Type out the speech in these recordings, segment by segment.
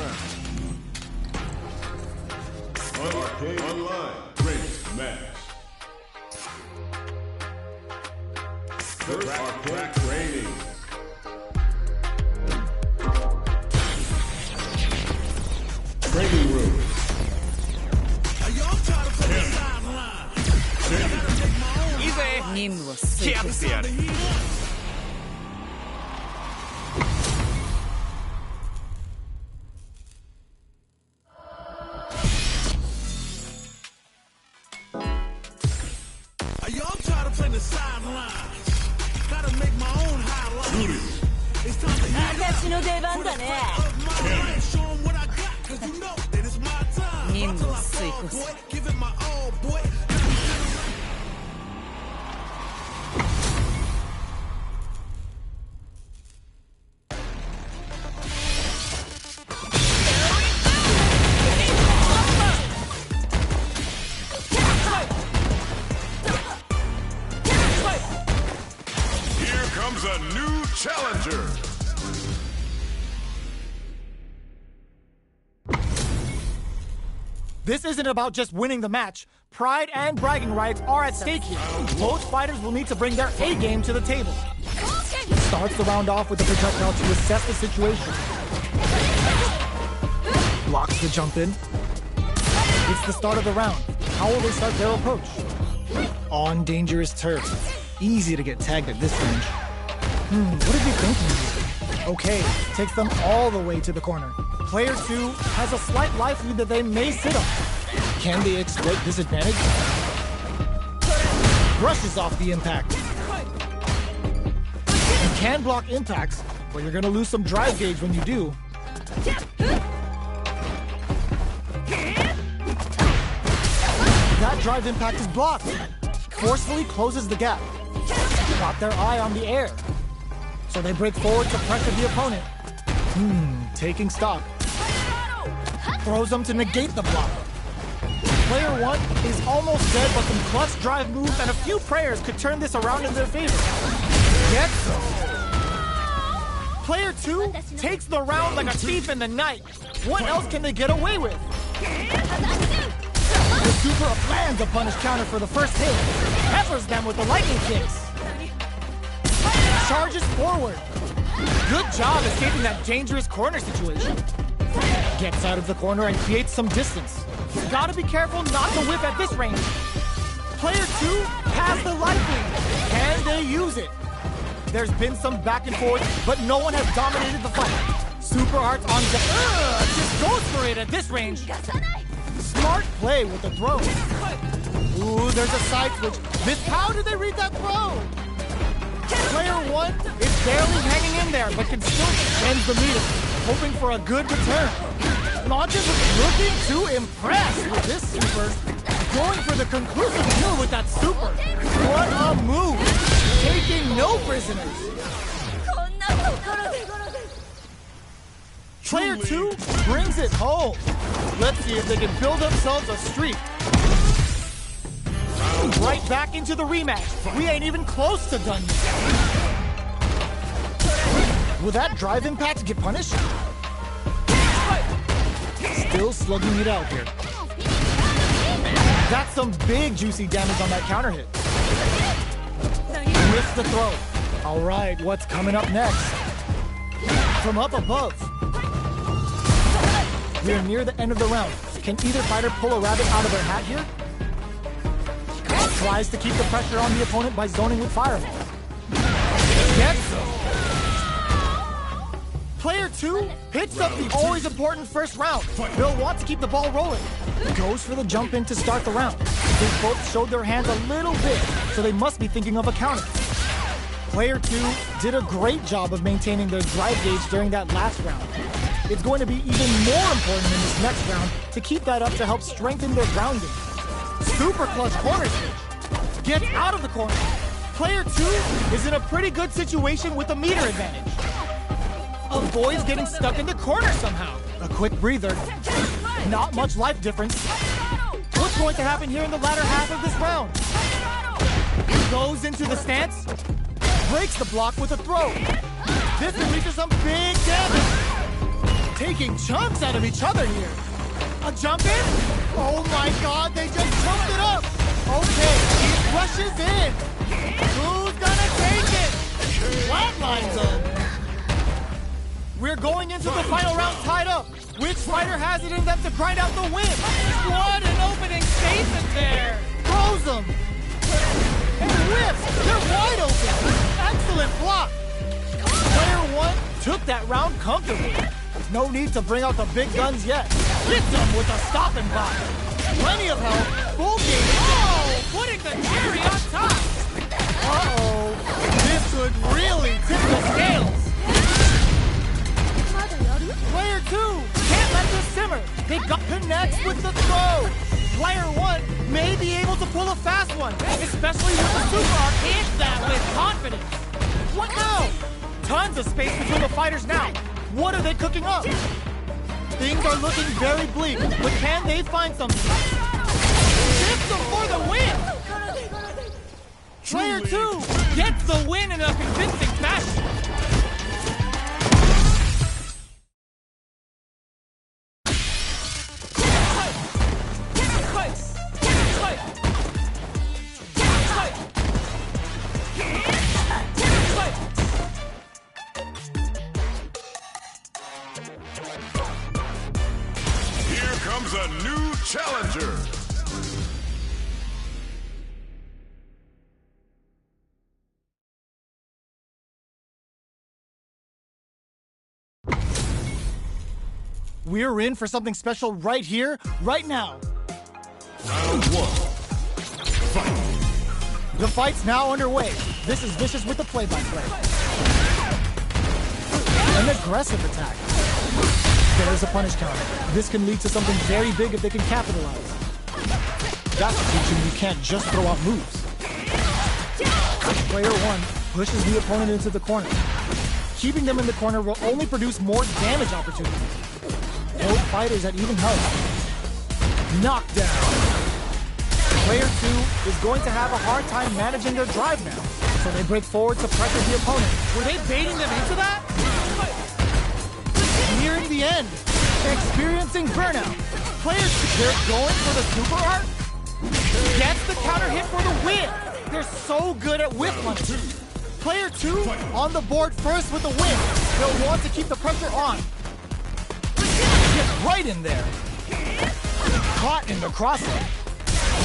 round. Arcade Online Race Match. Arcade Training. Training Room. Here comes a new challenger. This isn't about just winning the match. Pride and bragging rights are at stake here. Both fighters will need to bring their A game to the table. Starts the round off with the projectile to assess the situation. Blocks the jump in. It's the start of the round. How will they start their approach? On dangerous turf. Easy to get tagged at this range. What is he thinking here? Okay, takes them all the way to the corner. Player 2 has a slight life lead that they may sit on. Can they exploit this advantage? Brushes off the impact. You can block impacts, but you're gonna lose some drive gauge when you do. That drive impact is blocked. Forcefully closes the gap. Got their eye on the air. So they break forward to pressure the opponent. Taking stock. Throws them to negate the block. Player 1 is almost dead, but some clutch drive moves and a few prayers could turn this around in their favor. Gets them. Player 2 takes the round like a thief in the night. What else can they get away with? The super lands a punish counter for the first hit. Peppers them with the lightning kicks. Charges forward. Good job escaping that dangerous corner situation. Gets out of the corner and creates some distance. Gotta be careful not to whip at this range. Player 2 has the life lead. Can they use it? There's been some back and forth, but no one has dominated the fight. Super Hearts on the... just goes for it at this range. Smart play with the throw. Ooh, there's a side switch. How did they read that throw? Player 1 is barely hanging in there, but can still extend the meter, hoping for a good return. Launches looking to impress with this super. Going for the conclusive kill with that super. What a move! Taking no prisoners. Player 2 brings it home. Let's see if they can build themselves a streak. Right back into the rematch. We ain't even close to done yet. Will that drive impact get punished? Still slugging it out here. That's some big juicy damage on that counter hit. Missed the throw. All right, what's coming up next? From up above. We're near the end of the round. Can either fighter pull a rabbit out of their hat here? Tries to keep the pressure on the opponent by zoning with fireball. Gets them. Player 2 hits up the always important first round. They'll want to keep the ball rolling. Goes for the jump in to start the round. They both showed their hands a little bit, so they must be thinking of a counter. Player 2 did a great job of maintaining their drive gauge during that last round. It's going to be even more important in this next round to keep that up to help strengthen their grounding. Super clutch corner switch. Gets out of the corner. Player 2 is in a pretty good situation with a meter advantage. Avoids getting stuck in the corner somehow. A quick breather. Not much life difference. What's going to happen here in the latter half of this round? Goes into the stance. Breaks the block with a throw. This can lead to some big damage. taking chunks out of each other here. A jump in? Oh my god, they just jumped it up! Okay, he rushes in. Who's gonna take it? Flatlines him. We're going into the final round tied up. Which fighter has it in them to grind out the win? What an opening statement there! Throws them! And whips! They're wide open! Excellent block! Player 1 took that round comfortably. No need to bring out the big guns yet. Hits them with a stop and block. Plenty of help. Full game. Oh! Putting the cherry on top! Uh-oh. This could really tip the scales. Player 2 can't let this simmer. They got connects with the throw. Player 1 may be able to pull a fast one, especially with the super arc. Hit that with confidence. What now? Tons of space between the fighters now. What are they cooking up? Things are looking very bleak, but can they find something? Tips them for the win! Player 2 gets the win in a convincing fashion. A new challenger. We're in for something special right here, right now. Round 1. Fight. The fight's now underway. This is Vicious with the play-by-play. An aggressive attack. There's a punish counter. This can lead to something very big if they can capitalize. That's teaching you can't just throw out moves. Player 1 pushes the opponent into the corner. Keeping them in the corner will only produce more damage opportunities. Both fighters at even health. Knockdown. Player 2 is going to have a hard time managing their drive now, so they break forward to pressure the opponent. Were they baiting them into that? Nearing the end, experiencing burnout. Players, they're going for the super art. Gets the counter hit for the win. They're so good at whip punches. Player 2 on the board first with the win. They'll want to keep the pressure on. Get right in there. Caught in the crosshair.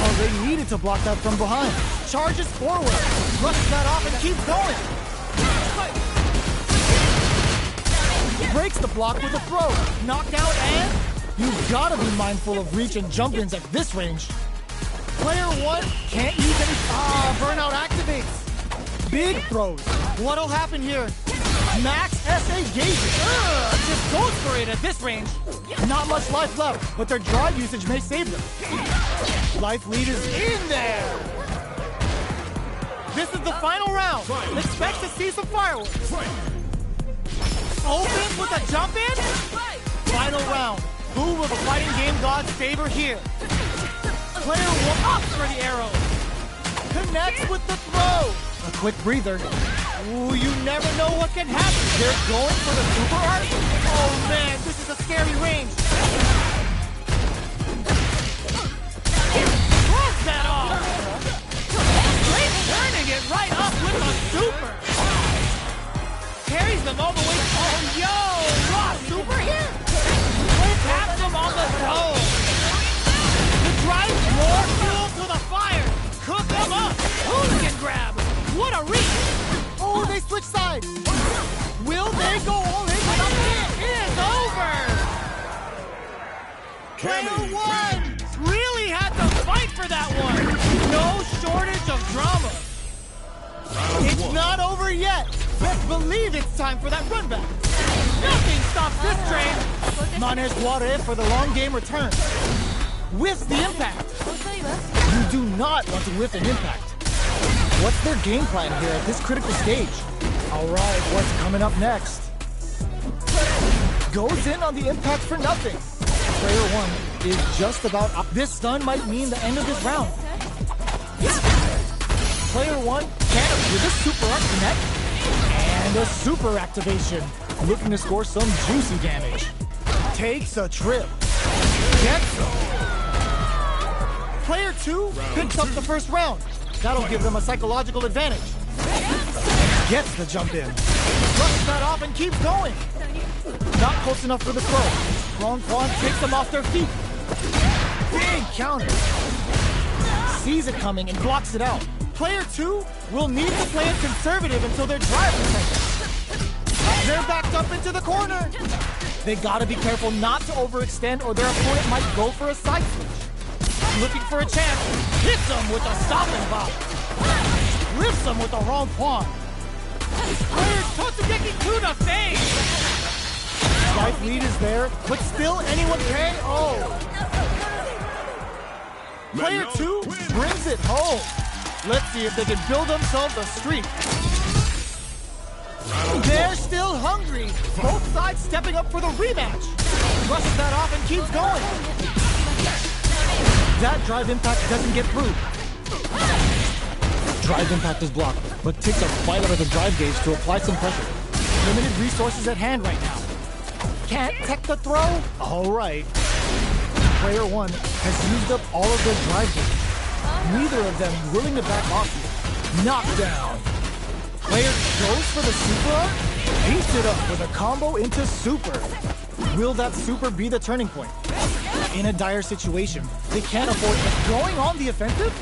Oh, they needed to block that from behind. Charges forward. Brushes that off and keeps going. Breaks the block with a throw. Knockout and... You've got to be mindful of reach and jump-ins at this range. Player 1 can't use any... burnout activates. Big throws. What'll happen here? Max SA gauges. Just goes for it at this range. Not much life left, but their drive usage may save them. Life lead is in there. This is the final round. Expect to see some fireworks. Opens with a jump in. Final round. Who will the fighting game gods favor here? Player 1 up for the arrow. Connects with the throw. A quick breather. Ooh, you never know what can happen. They're going for the super art? Oh man, this is a scary range. Cross that off. Straight turning it right up with a super. Carries them all the way. Oh, yo! Raw super here! Taps them on the toe. The drive, more fuel to the fire. Cook them up. Hooligan grab. What a reach. Oh, they switch sides. Will they go all in? It is over. Player 1 really had to fight for that one. No shortage of drama. It's not over yet. Best believe it's time for that run back. Nothing stops this train. Manes Guare for the long game return. Whiffs the impact. You do not want to whiff an impact. What's their game plan here at this critical stage? All right, what's coming up next? Goes in on the impact for nothing. Player 1 is just about up. This stun might mean the end of this round. Player 1 can with a super arc connect and a super activation. Looking to score some juicy damage. takes a trip. Gets some. Player 2 picks up the first round. That'll give them a psychological advantage. Gets the jump in. Brushes that off and keeps going. Not close enough for the throw. Wrong Quan takes them off their feet. Big counter. Sees it coming and blocks it out. Player 2 will need to play it conservative until their drive is. They're backed up into the corner. They gotta be careful not to overextend or their opponent might go for a side switch. Looking for a chance. Hits them with a stop and bop. Lifts them with the wrong pawn. Players Totsugeki to the face. Slight lead is there, but still anyone pay? Oh. Player 2 brings it home. Let's see if they can build themselves a streak. They're still hungry. Both sides stepping up for the rematch. Brushes that off and keeps going. That drive impact doesn't get through. Drive impact is blocked, but takes a bite out of the drive gauge to apply some pressure. Limited resources at hand right now. Can't tech the throw? All right. Player 1 has used up all of their drive gauge. Neither of them willing to back off here. Knockdown. Player goes for the super art, beats it up with a combo into super. Will that super be the turning point? In a dire situation, they can't afford it. Going on the offensive?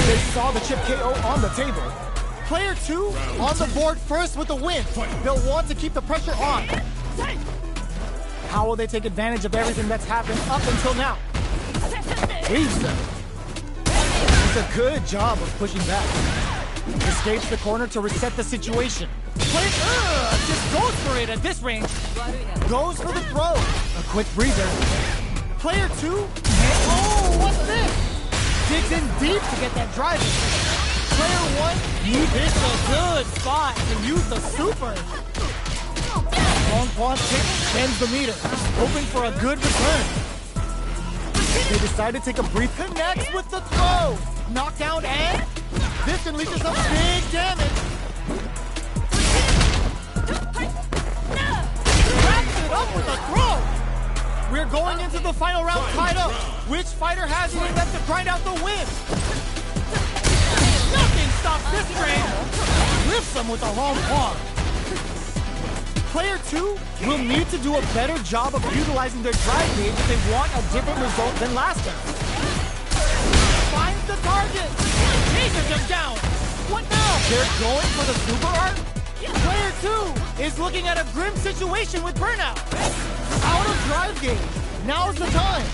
They saw the chip KO on the table. Player 2 on the board first with the win. They'll want to keep the pressure on. How will they take advantage of everything that's happened up until now? Leaves them. It's a good job of pushing back. Escapes the corner to reset the situation. Player just goes for it at this range. Goes for the throw. A quick breather. Player 2. Oh, what's this? Digs in deep to get that drive in. Player 1, he hits a good spot to use the super. Long pawn kick bends the meter, hoping for a good return. They decide to take a brief connects with the throw. Knockdown and this unleashes some big damage. Wraps it up with a throw. We're going into the final round tied up. Which fighter has it in them to grind out the win? Nothing stops this train. Lifts them with the wrong pawn. Player 2 will need to do a better job of utilizing their drive gauge if they want a different result than last time. Finds the target. Chases them down. What now? They're going for the super art? Player 2 is looking at a grim situation with burnout. Out of drive gauge. Now's the time.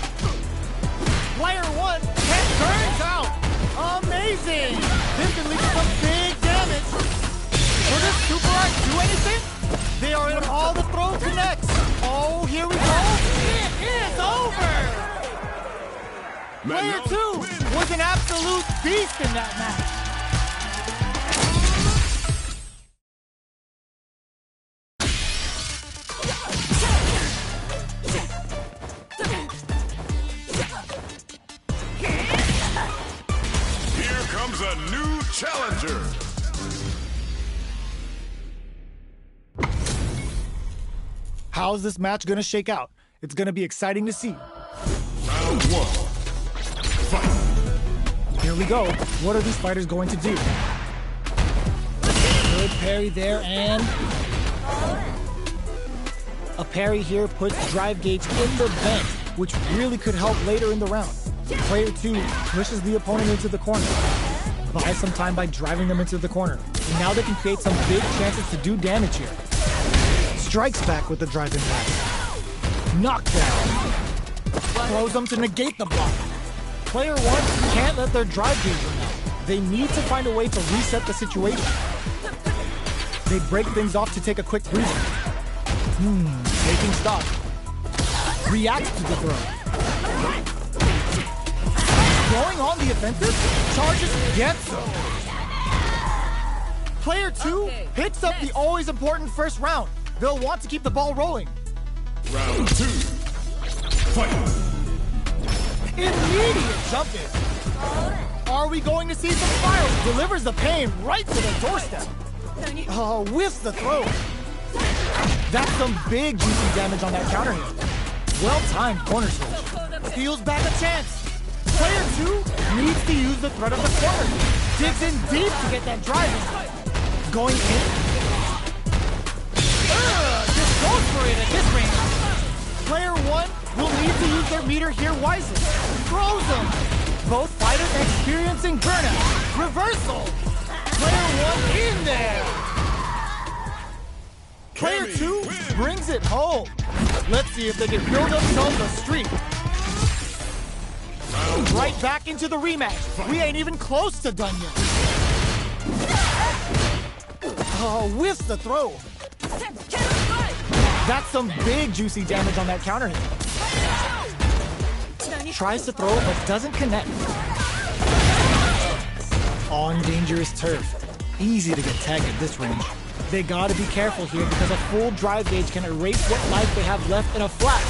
Player 1 turns out. Amazing. This can lead to some big damage. Will this super art do anything? They are in all the throw connects. Oh, here we go. It is over. Player 2 was an absolute beast in that match. Here comes a new challenger. How's this match gonna shake out? It's gonna be exciting to see. Round 1. Fight. Here we go. What are these fighters going to do? Good parry there and... a parry here puts drive gauge in the vent, which really could help later in the round. Player 2 pushes the opponent into the corner. Buys some time by driving them into the corner. And now they can create some big chances to do damage here. Strikes back with the drive impact. Knockdown. Throws them to negate the block. Player 1 can't let their drive gauge run out. They need to find a way to reset the situation. They break things off to take a quick breather. Taking stock. Reacts to the throw. Going on the offensive, charges gets them. Player 2 picks up the always important first round. They'll want to keep the ball rolling. Round 2. Fight. Immediate jump in. Are we going to see some fire? Delivers the pain right to the doorstep. Oh, whiffs the throw. That's some big juicy damage on that counter hit. Well-timed corner switch. Steals back a chance. Player 2 needs to use the threat of the corner. Digs in deep to get that drive in. Going in. Just goes for it at this range. Player 1 will need to use their meter here wisely. Throws them. Both fighters experiencing burnout. Reversal. Player 1 in there. Player 2 brings it home. Let's see if they can build themselves a streak. Right back into the rematch. We ain't even close to done yet. Oh, whiffs the throw. That's some big juicy damage on that counter hit. Tries to throw, but doesn't connect. On dangerous turf. Easy to get tagged at this range. They gotta be careful here because a full drive gauge can erase what life they have left in a flash.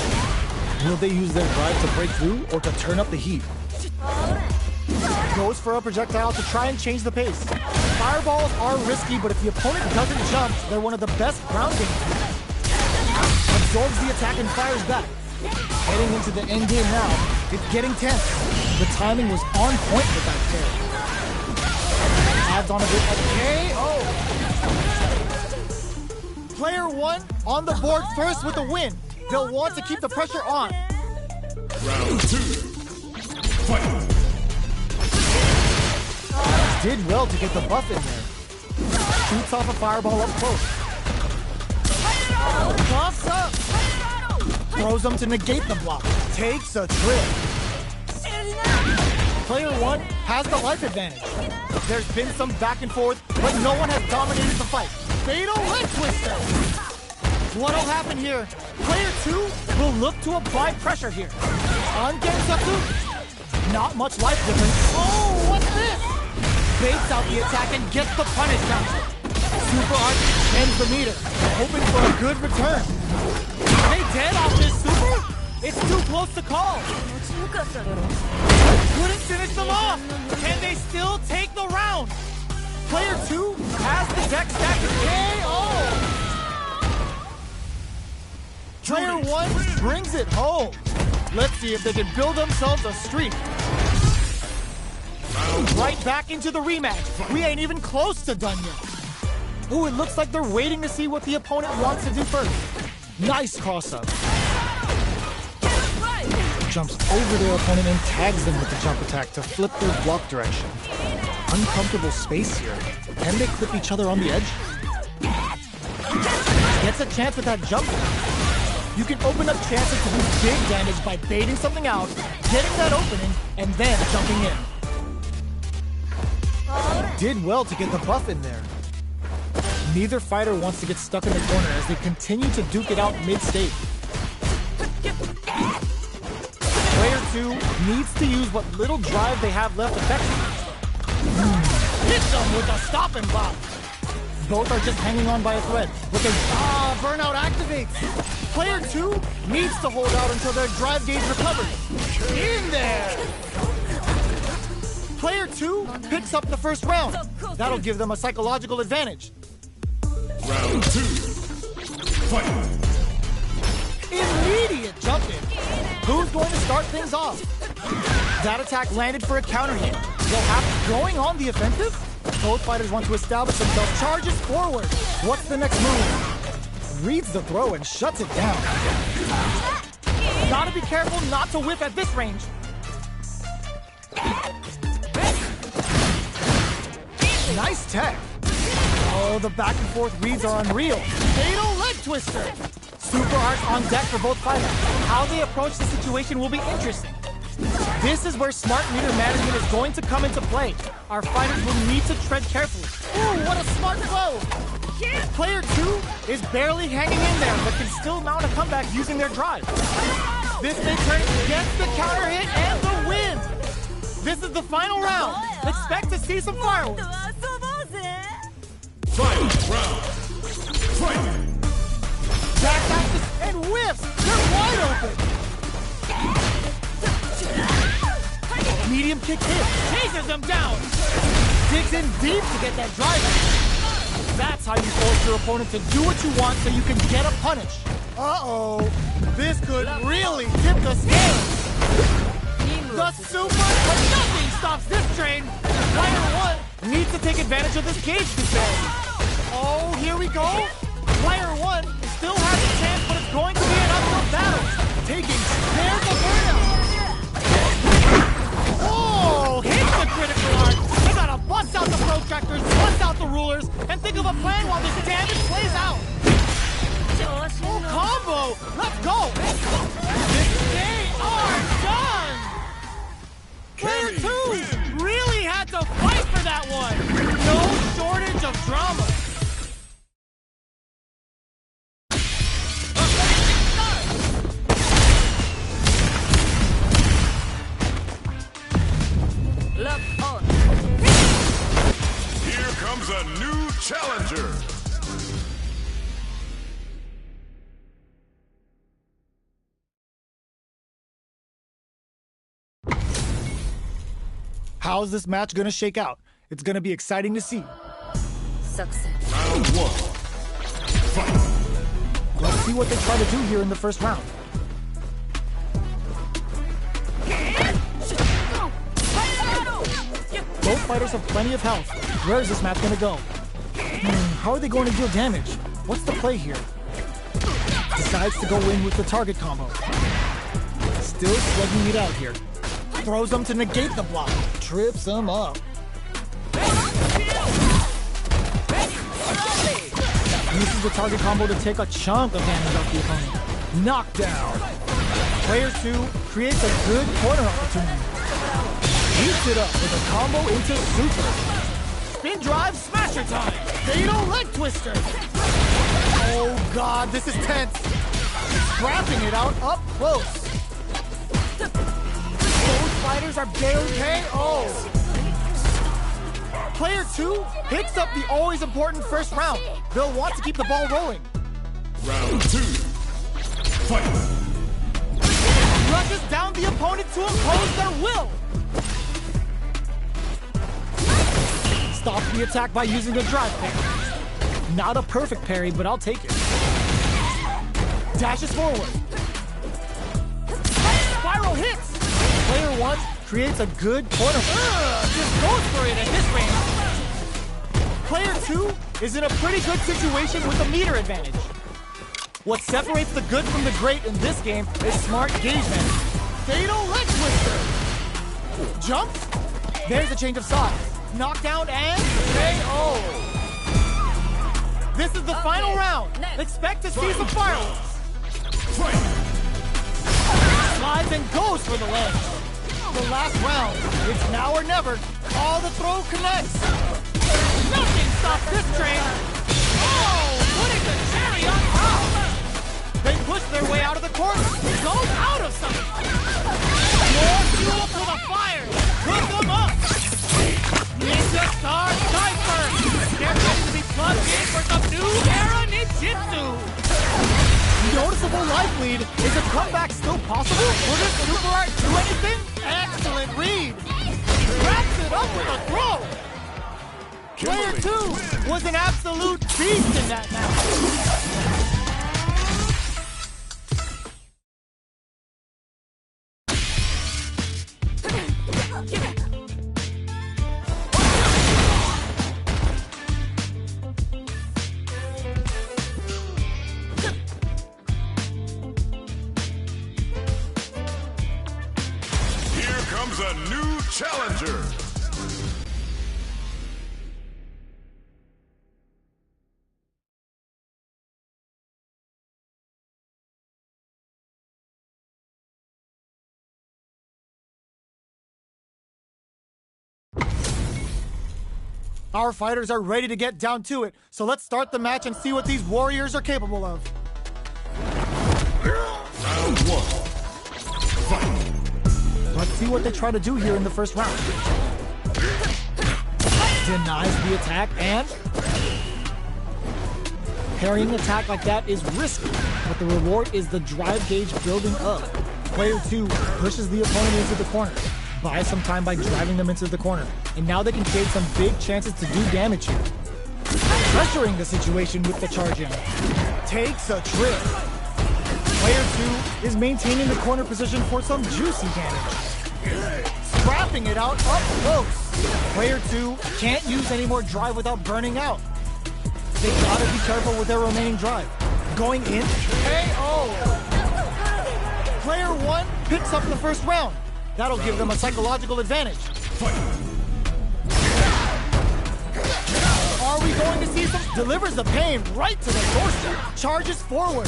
Will they use their drive to break through or to turn up the heat? Goes for a projectile to try and change the pace. Fireballs are risky, but if the opponent doesn't jump, they're one of the best ground games. Absorbs the attack and fires back. Heading into the end game now, it's getting tense. The timing was on point with that parry. Adds on a bit of KO. Player 1 on the board first with a win. They'll want to keep the pressure on. Round 2. Fight. Did well to get the buff in there. Shoots off a fireball up close. Buffs up. Throws them to negate the block. Takes a trip. Player 1 has the life advantage. There's been some back and forth, but no one has dominated the fight. Fatal leg twister. What'll happen here? Player 2 will look to apply pressure here. On Gensatsu, not much life difference. Oh, what's this? Baits out the attack and gets the punish down. Super Arch ends the meter, hoping for a good return. Are they dead off this super? It's too close to call. Couldn't finish them off. Can they still take the round? Player 2 has the deck stacked KO. Player 1 brings it home. Let's see if they can build themselves a streak. Right back into the rematch. We ain't even close to done yet. Ooh, it looks like they're waiting to see what the opponent wants to do first. Nice cross-up. Jumps over their opponent and tags them with the jump attack to flip their block direction. Uncomfortable space here. Can they clip each other on the edge? Gets a chance with that jump. You can open up chances to do big damage by baiting something out, getting that opening, and then jumping in. Did well to get the buff in there. Neither fighter wants to get stuck in the corner as they continue to duke it out mid-stage. Player 2 needs to use what little drive they have left effectively. Hits them with a stop and block. Both are just hanging on by a thread. With a burnout activates. Player 2 needs to hold out until their drive gauge recovers. In there! Player 2 picks up the first round. That'll give them a psychological advantage. Round 2. Fight. Immediate jump in. Who's going to start things off? That attack landed for a counter hit. They'll have going on the offensive. Both fighters want to establish themselves. Charges forward. What's the next move? Reads the throw and shuts it down. Gotta be careful not to whiff at this range. Nice tech. Oh, the back and forth reads are unreal. Fatal leg twister. Super Arch on deck for both fighters. How they approach the situation will be interesting. This is where smart meter management is going to come into play. Our fighters will need to tread carefully. Ooh, what a smart throw! Player 2 is barely hanging in there, but can still mount a comeback using their drive. This may turn against the counter hit and the win! This is the final round. Expect to see some fireworks. Final round. Fight. Back axis and whiffs. They're wide open. Medium kick hit. Chases them down. Digs in deep to get that drive. That's how you force your opponent to do what you want so you can get a punish. Uh-oh. This could really tip the scales. The super, but nothing stops this train. Player 1 needs to take advantage of this cage disparity. Oh, here we go. Player 1 still has a chance, but it's going to be an uphill battle. Taking, there's the burnout. Oh, hits the critical arc. I gotta bust out the protractors, bust out the rulers, and think of a plan while this damage plays out. Oh, combo! Let's go! They are done! Player 2 really had to fight for that one. No shortage of drama. Here comes a new challenger. How's this match gonna shake out? It's gonna be exciting to see. Success. Round 1. Fight. Let's see what they try to do here in the first round. Both fighters have plenty of health. Where is this match gonna go? How are they going to deal damage? What's the play here? Decides to go in with the target combo. Still slugging it out here. Throws him to negate the block. Trips him up. Uses the target combo to take a chunk of damage off the opponent. Knockdown. Player 2 creates a good corner opportunity. Heats it up with a combo into super. Spin drive smasher time. Fatal leg twister. Oh god, this is tense. Scrapping it out up close. Both fighters are barely KO. Player 2 hits up the always important first round. They'll want to keep the ball rolling. Round 2. Fight. Rushes down the opponent to impose their will. Stops the attack by using a drive parry. Not a perfect parry, but I'll take it. Dashes forward. Spiral hits. Player 1 creates a good corner. Just goes for it at this range. Player 2 is in a pretty good situation with a meter advantage. What separates the good from the great in this game is smart gauge management. Fatal leg twister. Jumps. There's a change of size. Knockdown and KO. This is the final round. Expect to see some fireworks. Slides and goes for the leg. The last round. It's now or never. All the throw connects. Nothing stops this train. Oh, putting the cherry on top. They push their way out of the corner. Goes out of sight. More fuel for the fire. Put them up. Ninja Star Cypher! Get ready to be plugged in for some new era ninjutsu! Noticeable life lead. Is a comeback still possible? Will this super art do anything? Excellent read! Wraps it up with a throw! Player 2 was an absolute beast in that match! A new challenger. Our fighters are ready to get down to it, so let's start the match and see what these warriors are capable of. Round 1. Fight. Let's see what they try to do here in the first round. Denies the attack and... Parrying an attack like that is risky, but the reward is the drive gauge building up. Player 2 pushes the opponent into the corner, buys some time by driving them into the corner, and now they can create some big chances to do damage here. pressuring the situation with the charge in. Takes a trip. Player 2 is maintaining the corner position for some juicy damage. Scrapping it out up close. Player 2 can't use any more drive without burning out. They gotta be careful with their remaining drive. Going in, KO! Player 1 picks up the first round. That'll give them a psychological advantage. Are we going to see some? Delivers the pain right to the doorstep. Charges forward.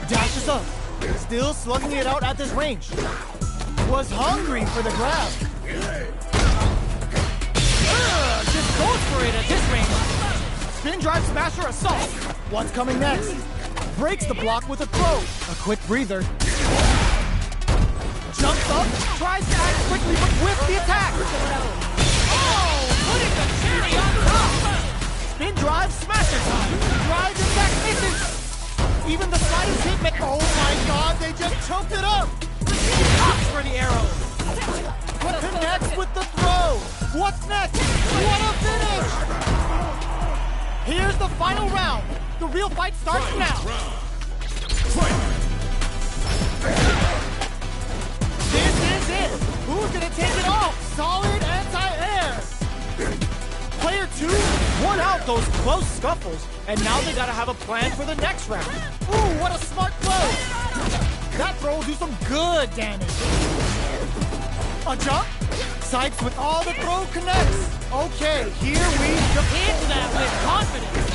Dashes up. Still slugging it out at this range. Was hungry for the grab. Just goes for it at this range. Spin drive smasher assault. What's coming next? Breaks the block with a throw. A quick breather. Jumps up, tries to act quickly, but with the attack. Oh, putting the cherry on top. Spin drive smasher time. Drive attack misses. Even the slightest hit. Oh my God, they just choked it up. Opts for the arrow. Connects with the throw. What's next? What a finish! Here's the final round. The real fight starts now. This is it. Who's gonna take it off? Solid anti-air. Player 2 won out those close scuffles, and now they gotta have a plan for the next round. Ooh, what a smart throw! That throw will do some good damage. A jump, sights with all the throw connects. Okay, here we go. Into that with confidence.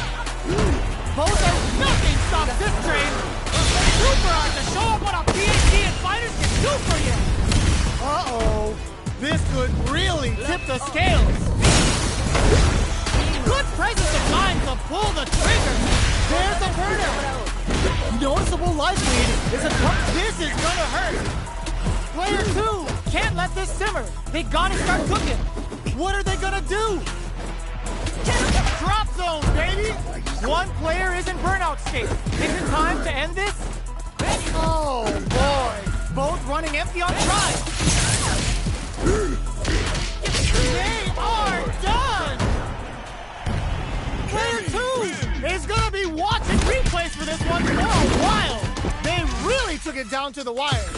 Both are nothing stops this train. Super hard to show up what a PhD in fighters can do for you. Uh-oh, this could really tip the scales. Good presence of mind to pull the trigger. There's the burner. Noticeable life lead is a tough. This is gonna hurt. Player 2 can't let this simmer. They gotta start cooking. What are they gonna do? Drop zone, baby. One player is in burnout state. Is it time to end this? Oh boy, both running empty on drive. They are done. Player 2 is gonna be watching replays for this one for a while. They really took it down to the wire.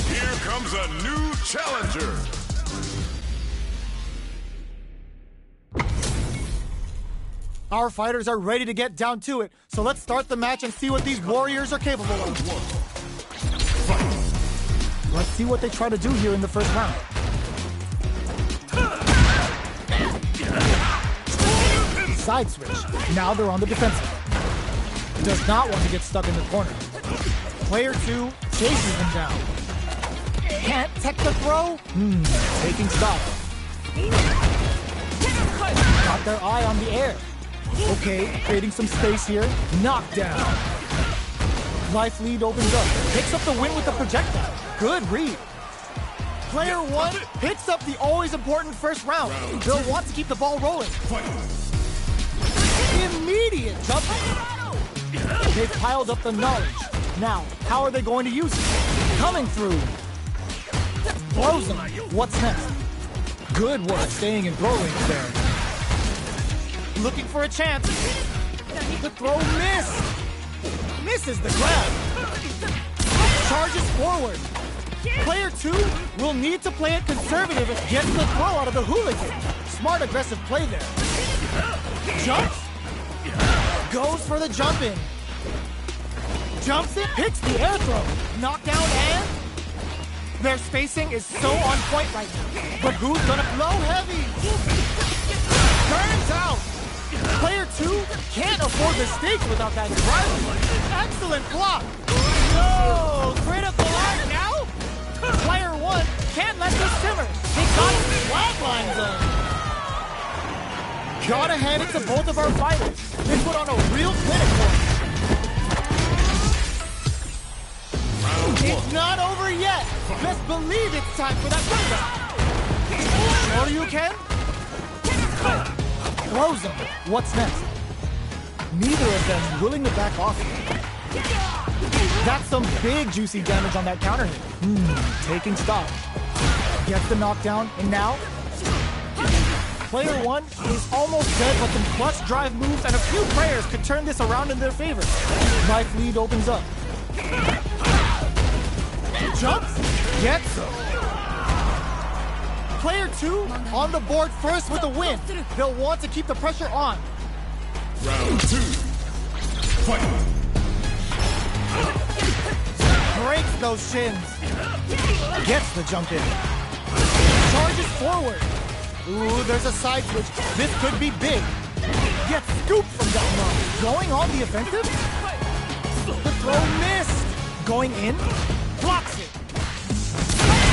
Here comes a new challenger. Our fighters are ready to get down to it, so let's start the match and see what these warriors are capable of. Let's see what they try to do here in the first round. Side switch. Now they're on the defensive. Does not want to get stuck in the corner. Player 2 chases them down. Can't tech the throw? Taking stock. Got their eye on the air. Okay, creating some space here. Knockdown. Life lead opens up. Picks up the win with the projectile. Good read. Player 1 picks up the always important first round. They'll want to keep the ball rolling. Immediate jumping. They've piled up the knowledge. Now, how are they going to use it? Coming through. Blows them. What's next? Good work staying in throw range there. Looking for a chance. The throw missed. Misses the grab. Charges forward. Player 2 will need to play it conservative and get the throw out of the hooligan. Smart aggressive play there. Jumps. Goes for the jump in. Jumps it, hits the air throw. Knockdown and... Their spacing is so on point right now. But who's gonna blow heavy? Turns out. Player 2 can't afford the stakes without that drive. Excellent block. No, critical art now. Player 1 can't let this simmer. They got it flatline zone. Gotta hand it to both of our fighters. They put on a real clinic for us. It's not over yet. Best believe it's time for that comeback. Sure you can? Throws him. What's next? Neither of them willing to back off. That's some big juicy damage on that counter hit. Taking stock. Gets the knockdown, and now player one is almost dead, but some clutch drive moves and a few prayers could turn this around in their favor. Life lead opens up. Jumps, gets him. Player two on the board first with a win. They'll want to keep the pressure on. Round two. Fight. Breaks those shins. Gets the jump in. Charges forward. Ooh, there's a side switch. This could be big. Gets scooped from down low. Going on the offensive? The throw missed. Going in? Blocks it.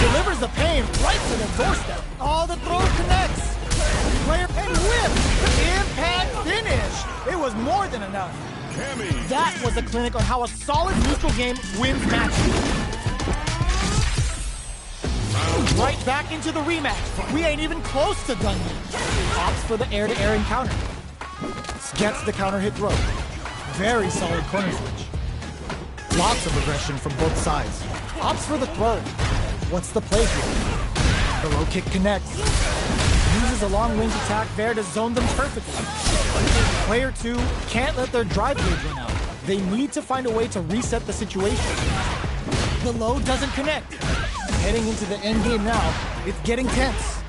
Delivers the pain right to the doorstep. Oh, the throw connects. Player and whip. Impact finish. It was more than enough. That was a clinic on how a solid neutral game wins matches. Right back into the rematch. We ain't even close to done yet. Opts for the air-to-air encounter. Gets the counter hit throw. Very solid corner switch. Lots of aggression from both sides. Opts for the throw. What's the play here? The low kick connects. Uses a long-range attack there to zone them perfectly. Player two can't let their drive gauge run out. They need to find a way to reset the situation. The low doesn't connect. Heading into the end game now, it's getting tense.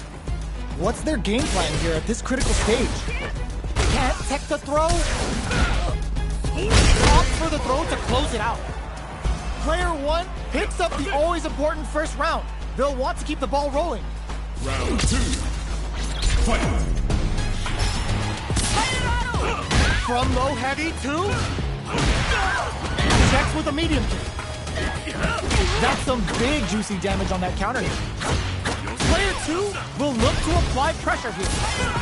What's their game plan here at this critical stage? Can't tech the throw? Opts for the throw to close it out. Player one picks up the always important first round. They'll want to keep the ball rolling. Round two. Fight. From low heavy to... Checks with a medium kick. That's some big juicy damage on that counter hit. Player two will look to apply pressure here.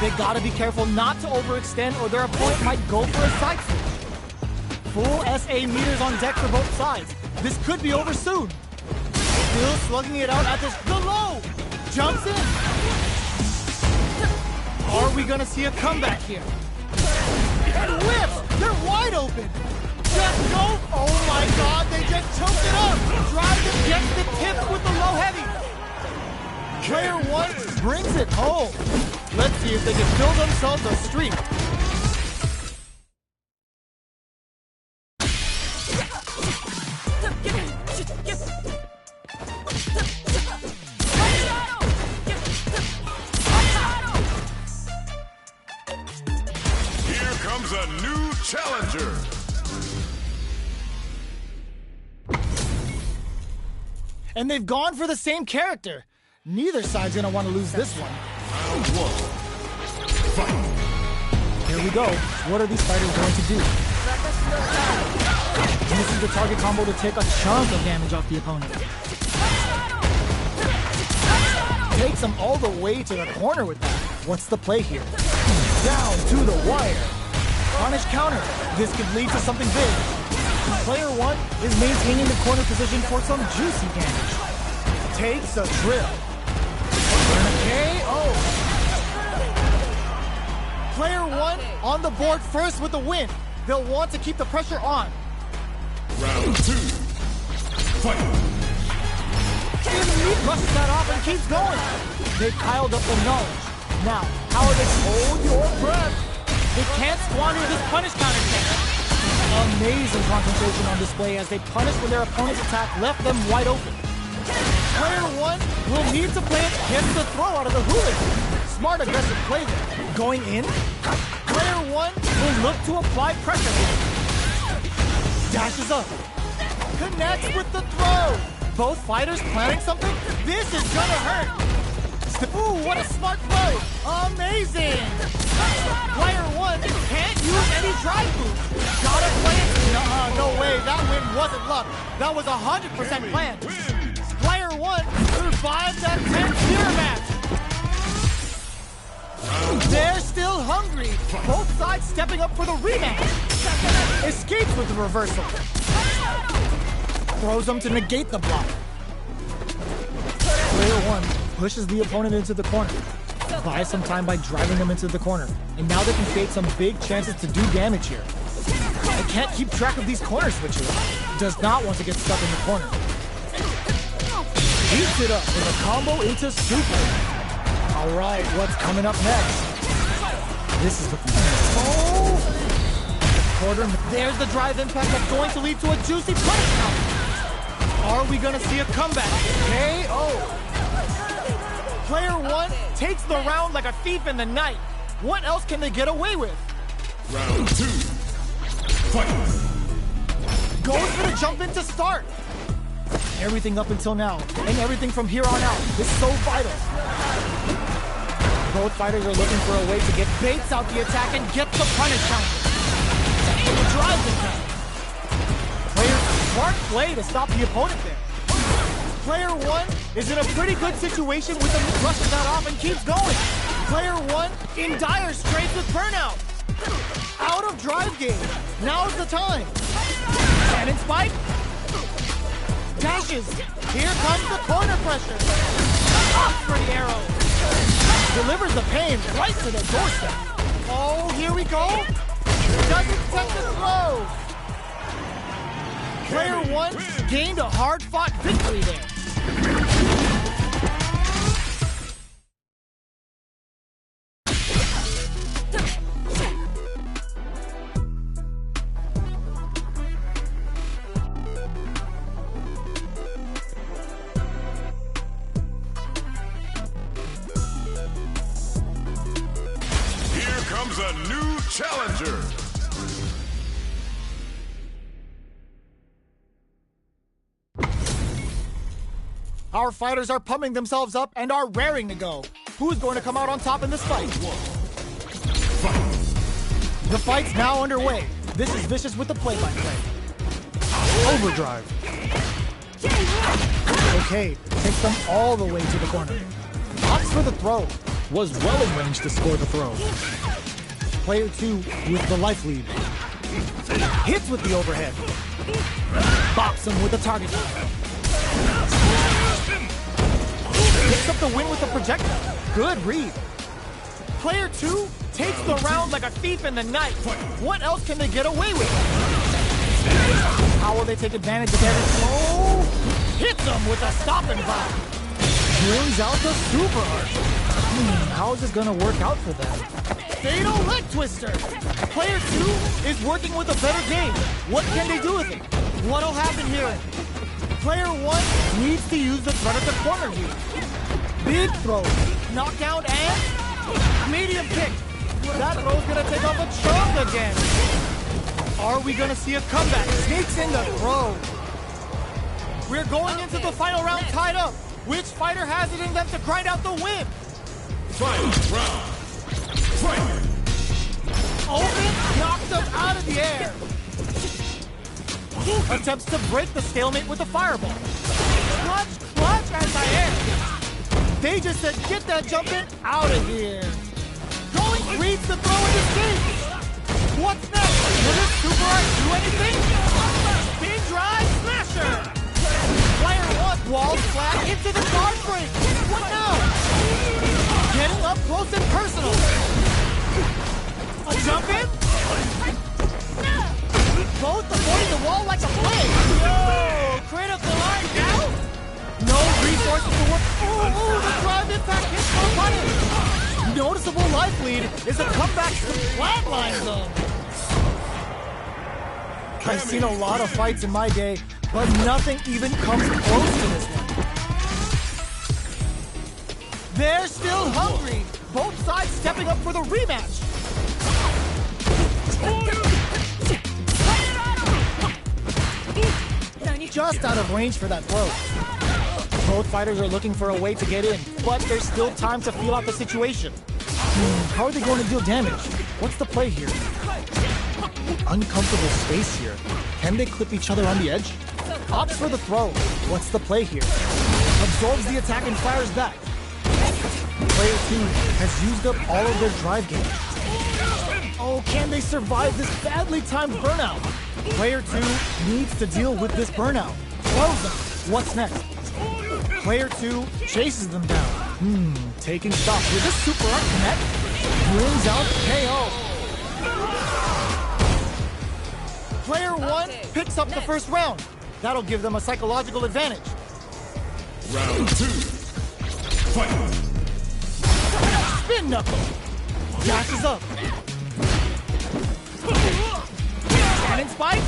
They gotta be careful not to overextend or their opponent might go for a side switch. Full SA meters on deck for both sides. This could be over soon. Still slugging it out at this... The low! Jumps in. Are we gonna see a comeback here? And whips! They're wide open! Just go! Oh my god, they just choked it up! Drives it, gets the tip with the low heavy! Player one brings it home. Let's see if they can build themselves a streak. Here comes a new challenger. And they've gone for the same character. Neither side's gonna want to lose this one. Round one. Fight. Here we go. What are these fighters going to do? Uses the target combo to take a chunk of damage off the opponent. Takes them all the way to the corner with that. What's the play here? Down to the wire. Punish counter. This could lead to something big. Player one is maintaining the corner position for some juicy damage. Takes a trip. And a KO. Player one on the board first with the win. They'll want to keep the pressure on. Round two. Fight. He brushes that off and keeps going. They've piled up the knowledge. Now, how are they? Hold your breath. They can't squander this punish counter technique. Amazing concentration on display as they punish when their opponent's attack left them wide open. Player one will need to play it, gets the throw out of the hooligan. Smart aggressive play there. Going in, player one will look to apply pressure here. Dashes up. Connects with the throw. Both fighters planning something? This is gonna hurt. Ooh, what a smart play. Amazing. Player one can't use any drive moves. Gotta play it. No way. That win wasn't luck. That was 100% planned. Player one survived that 10-tier match. They're still hungry. Both sides stepping up for the rematch. Escapes with the reversal. Throws them to negate the block. Player one pushes the opponent into the corner. Buys some time by driving them into the corner. And now they can create some big chances to do damage here. I can't keep track of these corner switches. Does not want to get stuck in the corner. Heats it up with a combo into super. All right, what's coming up next? This is looking good. Oh! Quarter. There's the drive impact that's going to lead to a juicy punish count. Are we going to see a comeback? KO. Player one takes the round like a thief in the night. What else can they get away with? Round two. Fight. Goes for the jump in to start. Everything up until now, and everything from here on out, is so vital. Both fighters are looking for a way to get baits out the attack and get the punish counter. And the drive attack. Player smart play to stop the opponent there. Player one is in a pretty good situation with him brushes that off and keeps going. Player one in dire straits with burnout. Out of drive game. Now's the time. Cannon spike. Dashes. Here comes the corner pressure. Off for the arrow. Delivers the pain right to the doorstep. Oh, here we go. Doesn't set the throw. Player one gained a hard-fought victory there. Comes a new challenger. Our fighters are pumping themselves up and are raring to go. Who's going to come out on top in this fight? Fight. The fight's now underway. This is Vicious with the play-by-play. Overdrive. Okay, takes them all the way to the corner. Opts for the throw. Was well in range to score the throw. Player two with the life lead. Hits with the overhead. Bops him with the target. Picks up the win with the projectile. Good read. Player two takes the round like a thief in the night. What else can they get away with? How will they take advantage of every throw? Hits him with a stop and drop. Brings out the super arch. How is this gonna work out for them? Fatal leg twister. Player two is working with a better game. What can they do with it? What'll happen here? Player one needs to use the threat of the corner here. Big throw, knockout and medium kick. That throw's gonna take off a chunk again. Are we gonna see a comeback? Sneaks in the throw. We're going into the final round tied up. Which fighter has it in them to grind out the win? Final round. Fight. Open, knocks them out of the air. Attempts to break the stalemate with the fireball. Clutch, anti-air. They just said, get that jump in out of here. Going reads the throw in escape. What's next? Will this super art do anything? Big drive smasher. Player one walls flat into the guard break. What now? Getting up close and personal. A jump in? Both avoiding the wall like a blade. Yo, critical line down. No resources to work. Ooh, the drive impact hits for a punish. Noticeable life lead is a comeback to flatline zone. I've seen a lot of fights in my day, but nothing even comes close to this one. They're still hungry. Both sides stepping up for the rematch. Just out of range for that throw. Both fighters are looking for a way to get in, but there's still time to feel out the situation. How are they going to deal damage? What's the play here? Uncomfortable space here. Can they clip each other on the edge? Opts for the throw. What's the play here? Absorbs the attack and fires back. Player 2 has used up all of their drive game. Oh, can they survive this badly timed burnout? Player 2 needs to deal with this burnout. Throws them. What's next? Player 2 chases them down. Taking stock. Will this super art connect? Brings out KO. Player 1 picks up the first round. That'll give them a psychological advantage. Round 2. Fight! Spin knuckle. Dashes up. Cannon spike.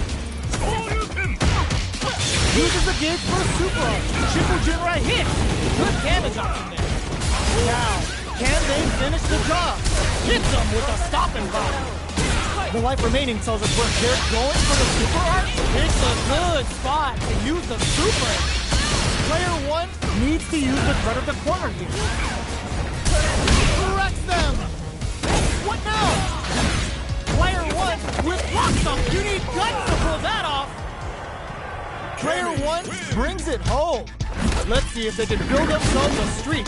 Uses the gauge for a super arm. Triple Jinrai hit. Good damage option there. Now, can they finish the job? Hits them with a stopping bomb. The life remaining tells us where they're going for the super arm. It's a good spot to use the super. Player 1 needs to use the threat of the corner here. Corrects them. What now? Player 1 with blocks up. You need guts to pull that off. Player 1 brings it home. Let's see if they can build themselves a streak.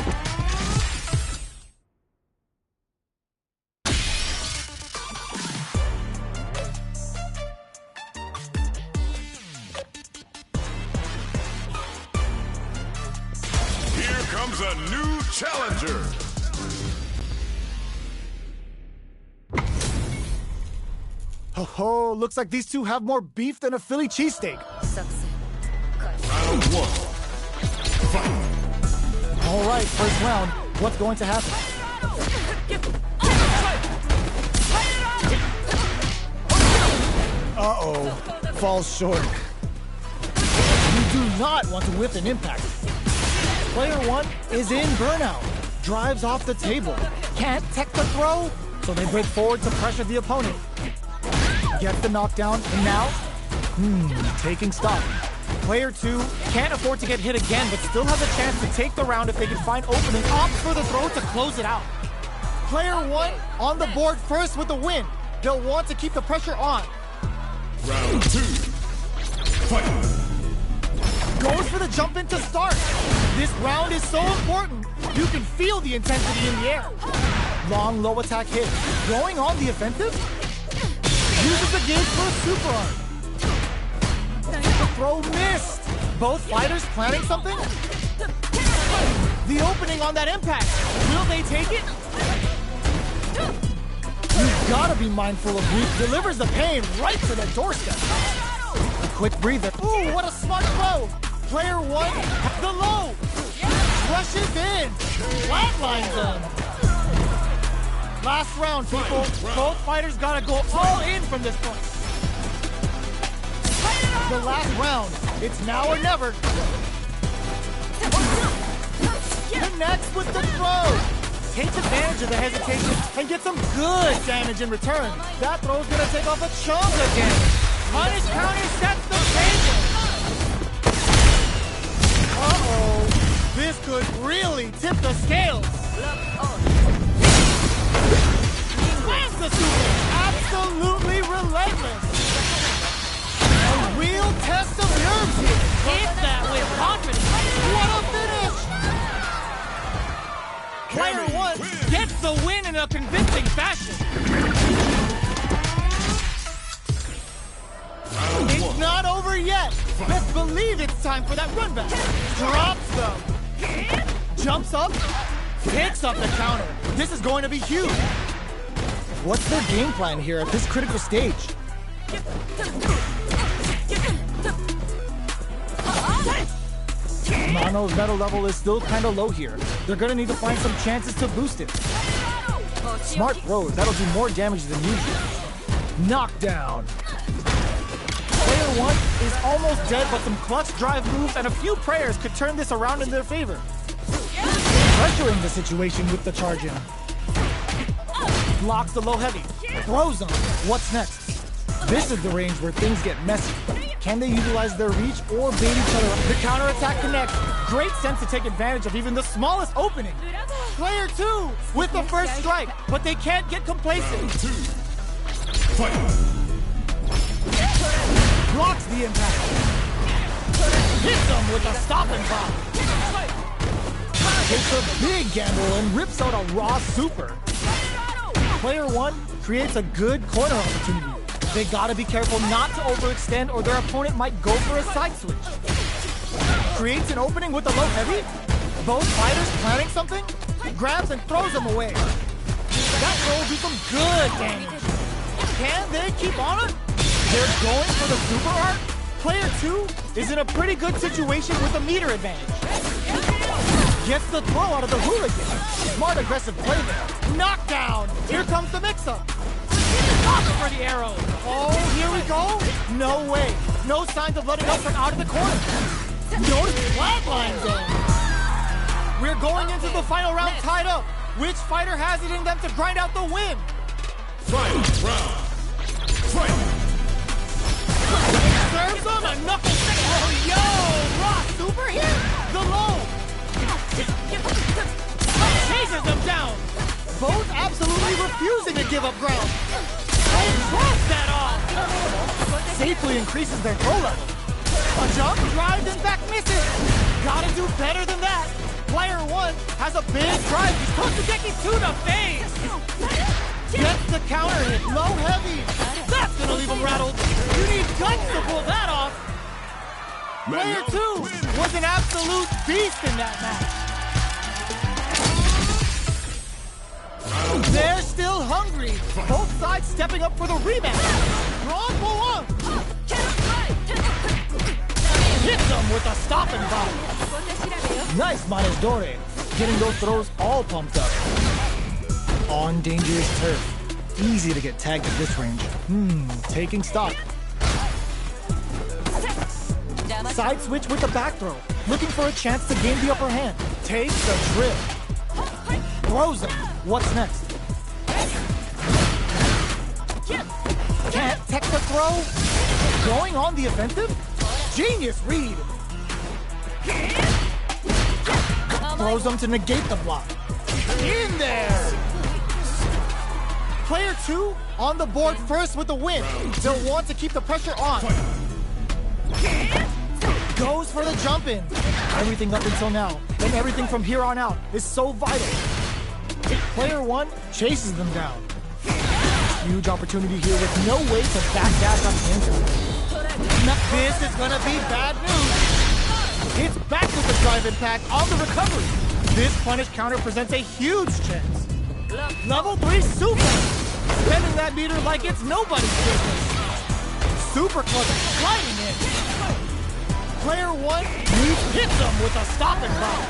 Here comes a new challenger. Oh, looks like these two have more beef than a Philly cheesesteak. Round 1. Fight! All right, first round. What's going to happen? Uh-oh. Falls short. You do not want to whiff an impact. Player 1 is in burnout. Drives off the table. Can't tech the throw, so they break forward to pressure the opponent. Gets the knockdown, and now, taking stock. Player 2 can't afford to get hit again, but still has a chance to take the round if they can find opening. Opts for the throw to close it out. Player 1 on the board first with the win. They'll want to keep the pressure on. Round 2. Fight! Goes for the jump in to start. This round is so important. You can feel the intensity in the air. Long, low attack hit. Going on the offensive? Uses the gauge for a super arm. The throw missed. Both fighters planning something? The opening on that impact. Will they take it? You've got to be mindful of Greek. Delivers the pain right to the doorstep. A quick breather. Ooh, what a smart throw. Player 1, the low. Rushes in. Flatlines them. Last round, people. Both fighters got to go all in from this point. The last round. It's now or never. Connects with the throw. Takes advantage of the hesitation and gets some good damage in return. That throw's gonna take off a chunk again. Punish counter sets the table. Uh-oh. This could really tip the scales. Slams the super. Absolutely relentless. A real test of nerves here. Hit that with confidence. What a finish. Player 1 gets the win in a convincing fashion. It's not over yet. Best believe it's time for that run back. Drops them. Jumps up. Picks up the counter. This is going to be huge. What's their game plan here at this critical stage? Mano's metal level is still kind of low here. They're going to need to find some chances to boost it. Smart throws. That'll do more damage than usual. Knockdown. Player 1 is almost dead, but some clutch drive moves and a few prayers could turn this around in their favor. Pressuring the situation with the charge in. Blocks the low heavy. Throws them. What's next? This is the range where things get messy. Can they utilize their reach or bait each other up? The counterattack connects. Great sense to take advantage of even the smallest opening. Player 2 with the first strike, but they can't get complacent. Round 2. Fight! Blocks the impact. Hits them with a stopping bomb. Takes a big gamble and rips out a raw super. Player 1 creates a good corner opportunity. They gotta be careful not to overextend or their opponent might go for a side switch. Creates an opening with the low heavy. Both fighters planning something. Grabs and throws them away. That throw will do some good damage. Can they keep on it? They're going for the super art? Player 2 is in a pretty good situation with a meter advantage. Gets the throw out of the hooligan. Smart aggressive play there. Knockdown! Here comes the mix-up. Off for the arrow. Oh, here we go. No way. No signs of letting up from out of the corner. Notice flatlines in. We're going into the final round tied up. Which fighter has it in them to grind out the win? Final round. Fight. Serves him a knuckle stick. Oh, yo! Raw super here. The low. Chases them down. Both absolutely refusing to give up ground. Oh, drops that off. Safely increases their throw level. A jump drive, in fact, misses. Gotta do better than that. Player 1 has a big drive. He's supposed to get to the face. Gets the counter hit. Low heavy. That's gonna leave him rattled. You need guts to pull that off. Player 2 was an absolute beast in that match. They're still hungry. Both sides stepping up for the rematch. Wrong pull on. Hits them with a stopping body. Nice Manes Dore. Getting those throws all pumped up. On dangerous turf. Easy to get tagged at this range. Taking stock. Side switch with the back throw. Looking for a chance to gain the upper hand. Takes a trip. Throws him. What's next? Can't tech the throw? Going on the offensive? Genius read. Throws him to negate the block. In there! Player 2 on the board first with the win. They'll want to keep the pressure on. Goes for the jump in. Everything up until now, and everything from here on out is so vital. Player 1 chases them down. Huge opportunity here with no way to backdash on the answer. This is gonna be bad news. It's back with the drive impact on the recovery. This punish counter presents a huge chance. Level 3 super. Spending that meter like it's nobody's business. Super clever sliding in. Player 1 hits them with a stopping block.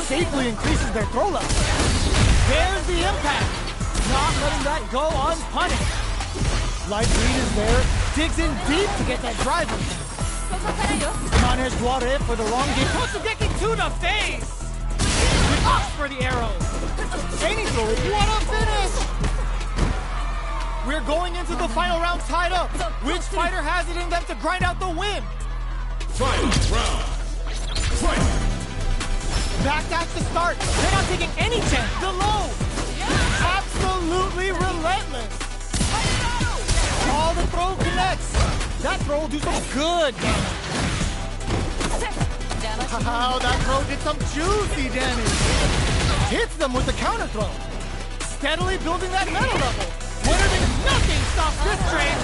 Safely increases their throw level. There's the impact. Not letting that go unpunished. Light read is there. Digs in deep to get that driver. Manes Dore for the long game. Kosugeki to the face. Off for the arrow. Any throw. What a finish. We're going into the final round tied up. Which fighter has it in them to grind out the win? Final round. Fight. Backdash to start. They're not taking any chance. The low. Absolutely relentless. All the throw connects. That throw will do some good damage. Wow, that throw did some juicy damage. Hits them with the counter throw. Steadily building that metal level. Nothing stops this train.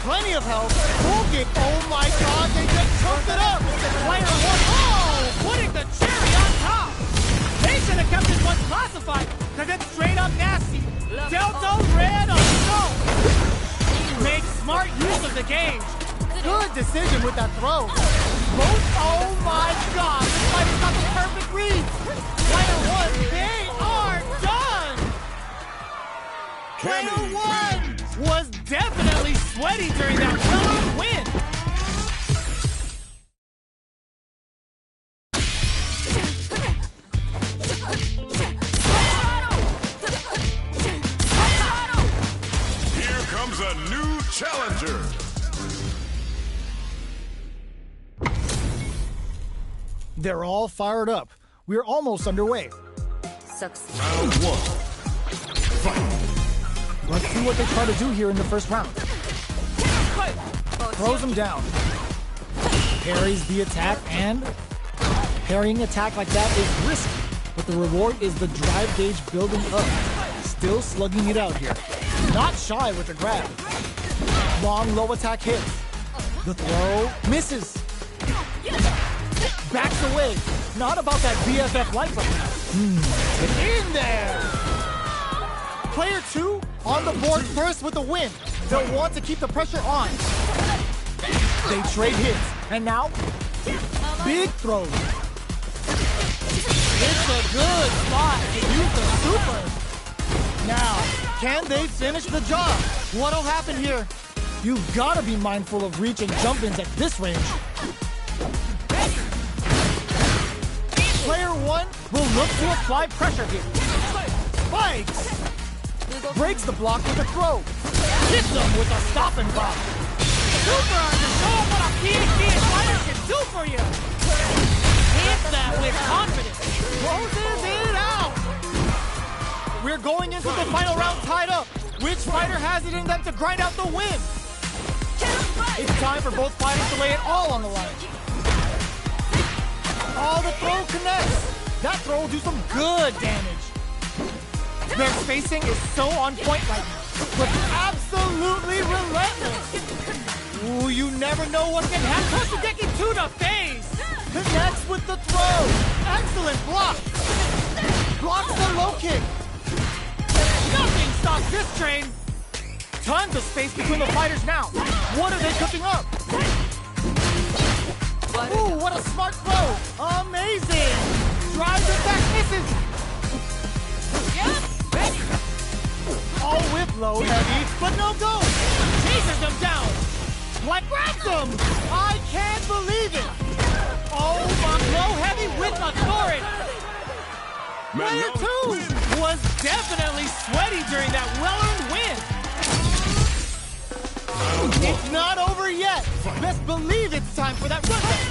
Plenty of health. Full kick. Oh my god, they just choked it up. Player 1. Oh, putting the cherry on top. They should have kept this one classified because it's straight up nasty. Delta red on snow. Make smart use of the game. Good decision with that throw. Both, oh my god, this fighter's got the perfect read. Player 1, they are done. Player 1 was definitely sweaty during that killer win. Here comes a new challenger. They're all fired up. We're almost underway. Round 1. Fight. Let's see what they try to do here in the first round. Throws him down. Parries the attack, and parrying attack like that is risky, but the reward is the drive gauge building up. Still slugging it out here. Not shy with the grab. Long low attack hits. The throw misses. Backs away. Not about that BFF life right now. In there! Player 2 on the board first with the win. They'll want to keep the pressure on. They trade hits, and now, big throws. It's a good spot to use the super. Now, can they finish the job? What'll happen here? You've got to be mindful of reach and jump-ins at this range. Player one will look to apply pressure here. Spikes! Breaks the block with a throw. Hits them with a stop and pop. Super to show them what a PhD and fighter can do for you. Hits that with confidence. Closes it out. We're going into the final round tied up. Which fighter has it in them to grind out the win? It's time for both fighters to lay it all on the line. Oh, the throw connects. That throw will do some good damage. Their spacing is so on point right now, but absolutely relentless. Ooh, you never know what can happen. Toshigeki to the face. Connects with the throw. Excellent block. Blocks the low kick. Nothing stops this train. Tons of space between the fighters now. What are they cooking up? Ooh, what a smart throw. Amazing. Drives it back, misses. All with low heavy, but no go. Chases them down. Like grabs them. I can't believe it. Oh, my low heavy with authority. Player two was definitely sweaty during that well-earned win. It's not over yet. Best believe it's time for that run back.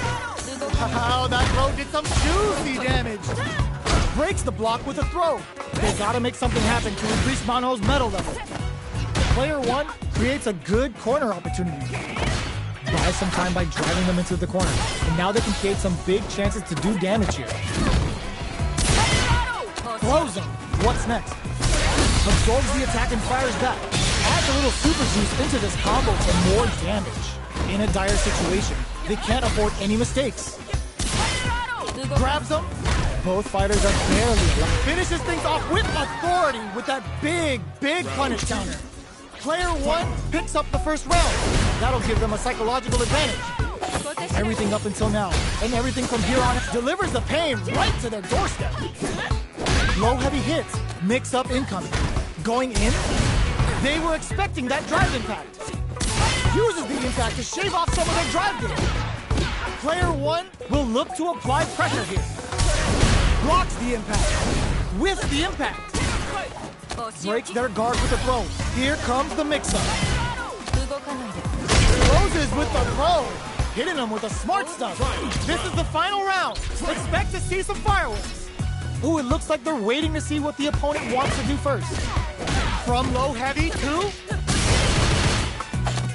Wow, that throw did some juicy damage. Breaks the block with a throw. They gotta make something happen to increase Mano's metal level. Player one creates a good corner opportunity. Buys some time by driving them into the corner. And now they can create some big chances to do damage here. Throws him. What's next? Absorbs the attack and fires back. Adds a little super juice into this combo for more damage. In a dire situation, they can't afford any mistakes. Grabs him. Both fighters are barely alive. Finishes things off with authority with that big punish counter. Player one picks up the first round. That'll give them a psychological advantage. Everything up until now, and everything from here on, delivers the pain right to their doorstep. Low heavy hits, mix up incoming. Going in, they were expecting that drive impact. Uses the impact to shave off some of their drive game. Player one will look to apply pressure here. Blocks the impact. Whiffs the impact. Breaks their guard with a throw. Here comes the mix-up. Closes with the throw. Hitting them with a smart stuff. This is the final round. Expect to see some fireworks. Ooh, it looks like they're waiting to see what the opponent wants to do first. From low heavy to...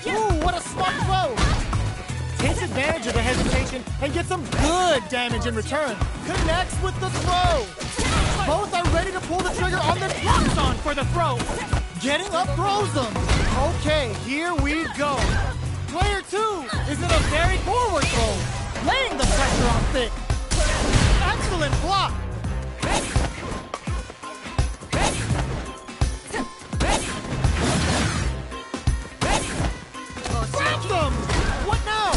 Ooh, what a smart throw. Takes advantage of the hesitation and gets some good damage in return. Connects with the throw. Both are ready to pull the trigger on the blocks on for the throw. Getting up throws them. Okay, here we go. Player two is in a very forward throw. Laying the pressure on thick. Excellent block. Grabs them. What now?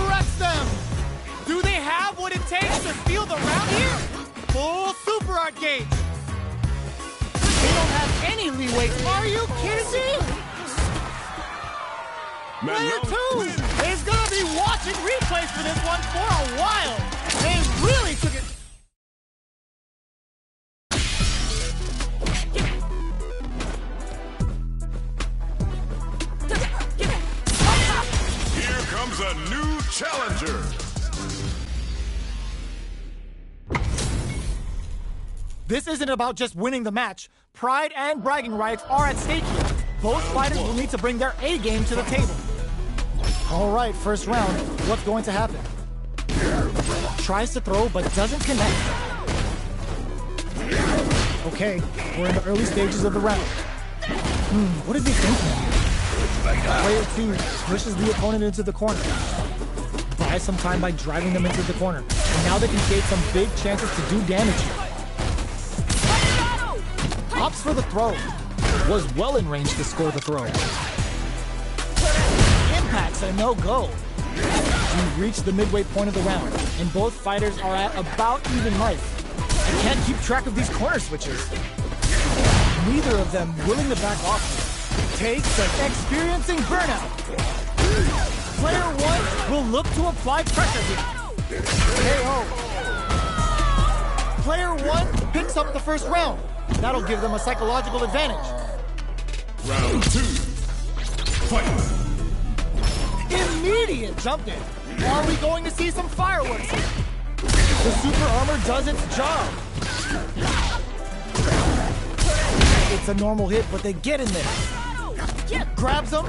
Wrecks them. Do they have what it takes to steal the round here? Full super art gauge. They don't have any leeway. Are you kidding me? Player two is gonna be watching replays for this one for a while. They really took it. Here comes a new challenger. This isn't about just winning the match. Pride and bragging rights are at stake here. Both fighters will need to bring their A game to the table. All right, first round. What's going to happen? Tries to throw, but doesn't connect. Okay, we're in the early stages of the round. What is he thinking? Player two pushes the opponent into the corner. Buys some time by driving them into the corner. And now they can create some big chances to do damage here. Opts for the throw. Was well in range to score the throw. It's a no-go. We've reached the midway point of the round, and both fighters are at about even life. I can't keep track of these corner switches. Neither of them willing to back off. Takes an experiencing burnout. Player 1 will look to apply pressure here. KO. Player 1 picks up the first round. That'll give them a psychological advantage. Round 2. Fight. Immediate jump in. Are we going to see some fireworks here? The super armor does its job. It's a normal hit, but they get in there. Grabs them.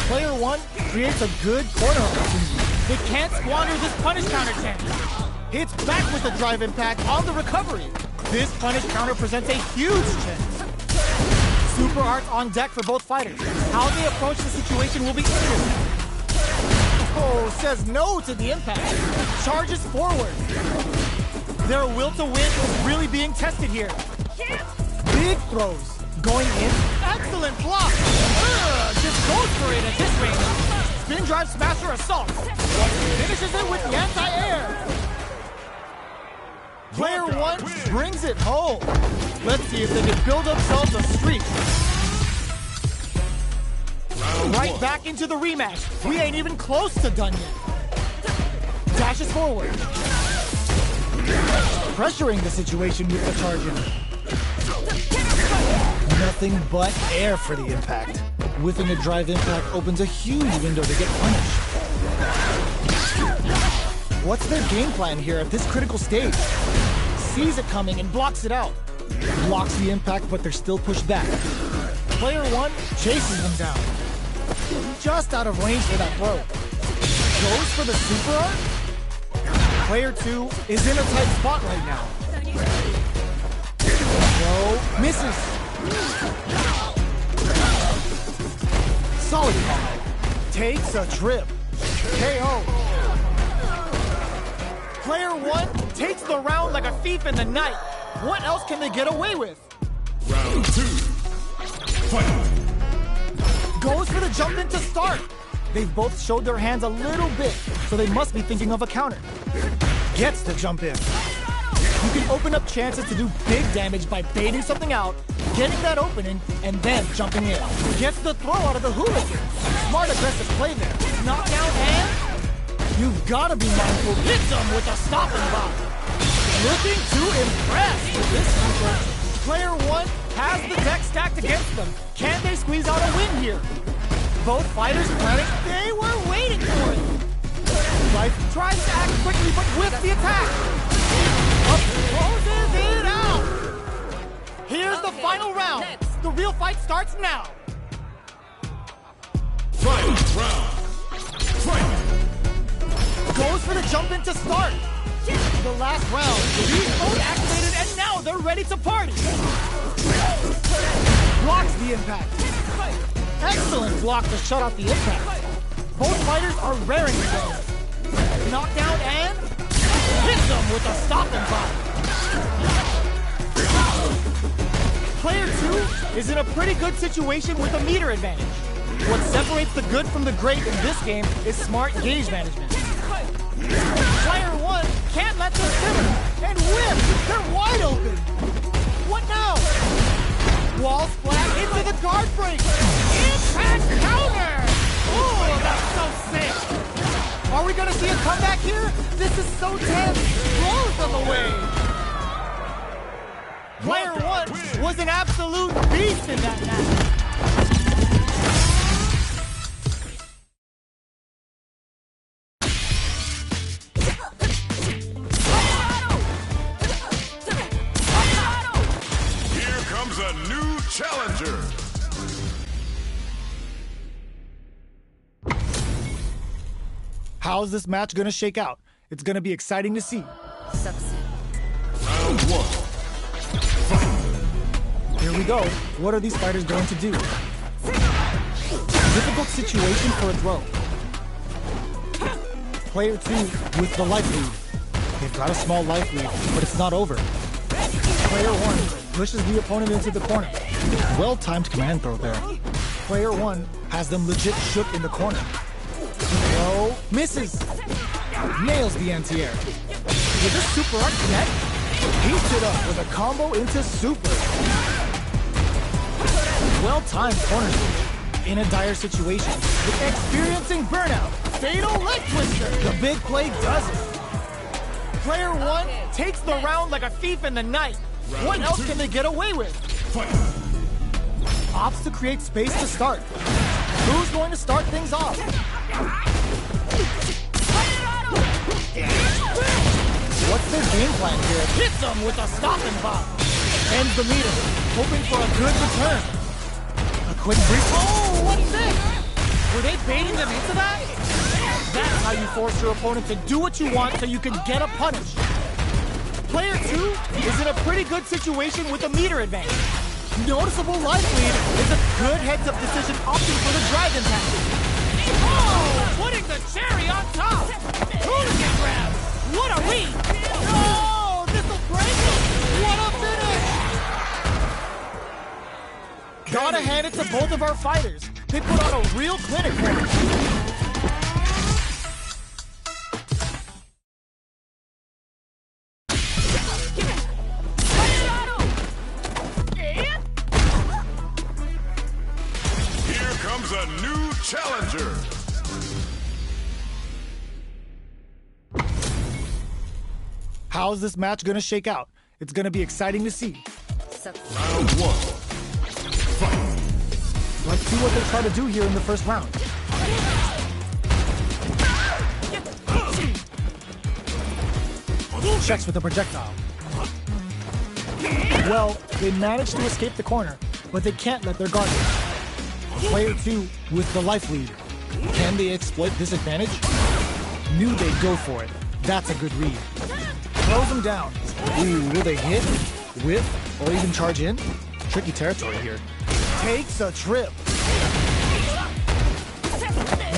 Player 1 creates a good corner opportunity. They can't squander this punish counter chance. Hits back with a drive impact on the recovery. This punish counter presents a huge chance. Super arts on deck for both fighters. How they approach the situation will be interesting. Oh, says no to the impact. Charges forward. Their will to win is really being tested here. Big throws. Going in. Excellent block. Just goes for it at this range. Spin drive smasher assault. Finishes it with the anti-air. Player 1 brings it home. Let's see if they can build themselves a streak. Right back into the rematch. We ain't even close to done yet. Dashes forward. Pressuring the situation with the charger. Nothing but air for the impact. Whiffing a drive impact opens a huge window to get punished. What's their game plan here at this critical stage? Sees it coming and blocks it out. Blocks the impact, but they're still pushed back. Player 1 chases them down. Just out of range for that throw. Goes for the super arm. Player 2 is in a tight spot right now. Throw misses. Solid combo. Takes a trip. KO. Player 1 takes the round like a thief in the night. What else can they get away with? Round 2. Fight. Goes for the jump in to start. They've both showed their hands a little bit, so they must be thinking of a counter. Gets the jump in. You can open up chances to do big damage by baiting something out, getting that opening, and then jumping in. Gets the throw out of the hooligan. Smart aggressive play there. Knockdown and... You've gotta be mindful. Hits him with a stopping block. Looking to impress with this super. Player 1 has the deck stacked against them. Can they squeeze out a win here? Both fighters panic. They were waiting for it. Life tries to act quickly, but with the attack. Closes it out. Here's the final round. The real fight starts now. Fight round. Fight. Goes for the jump in to start. The last round. Beast mode activated, and now they're ready to party. Blocks the impact. Excellent block to shut off the impact. Both fighters are raring to go. Knockdown and hits them with a stopping block. Player 2 is in a pretty good situation with a meter advantage. What separates the good from the great in this game is smart gauge management. Player 1 can't let them simmer and whip. They're wide open. What now? Wall splat into the guard break. Impact counter. Oh, that's so sick. Are we gonna see a comeback here? This is so tense. Throws on the way. Player 1 was an absolute beast in that match. A new challenger. How's this match gonna shake out? It's gonna be exciting to see. Round 1. Fight. Here we go. What are these fighters going to do? Difficult situation for a throw. Player 2 with the life lead. They've got a small life lead, but it's not over. Player 1 pushes the opponent into the corner. Well-timed command throw there. Player 1 has them legit shook in the corner. No, misses. Nails the anti-air. With a super arc connect, heats it up with a combo into super. Well-timed corner switch. In a dire situation, with experiencing burnout. Fatal leg twister. The big play does it. Player one takes the round like a thief in the night. What else can they get away with? Opts to create space to start. Who's going to start things off? What's their game plan here? Hits them with a stop and pop. Ends the meter, hoping for a good return. A quick brief. Oh, what's this? Were they baiting them into that? That's how you force your opponent to do what you want so you can get a punish. Player two is in a pretty good situation with a meter advantage. Noticeable life lead is a good heads-up decision opting for the dragon package. Oh, putting the cherry on top. Hooligan grab. What a read. No, this'll break him. What a finish. Gotta hand it to both of our fighters. They put on a real clinic for us. A new challenger. How's this match gonna shake out? It's gonna be exciting to see. Round one. Fight. Let's see what they try to do here in the first round. Checks with a projectile. Well, they managed to escape the corner, but they can't let their guard down. Player two with the life lead. Can they exploit this advantage? Knew they'd go for it. That's a good read. Throws him down. Ooh, will they hit, whiff, or even charge in? Tricky territory here. Takes a trip.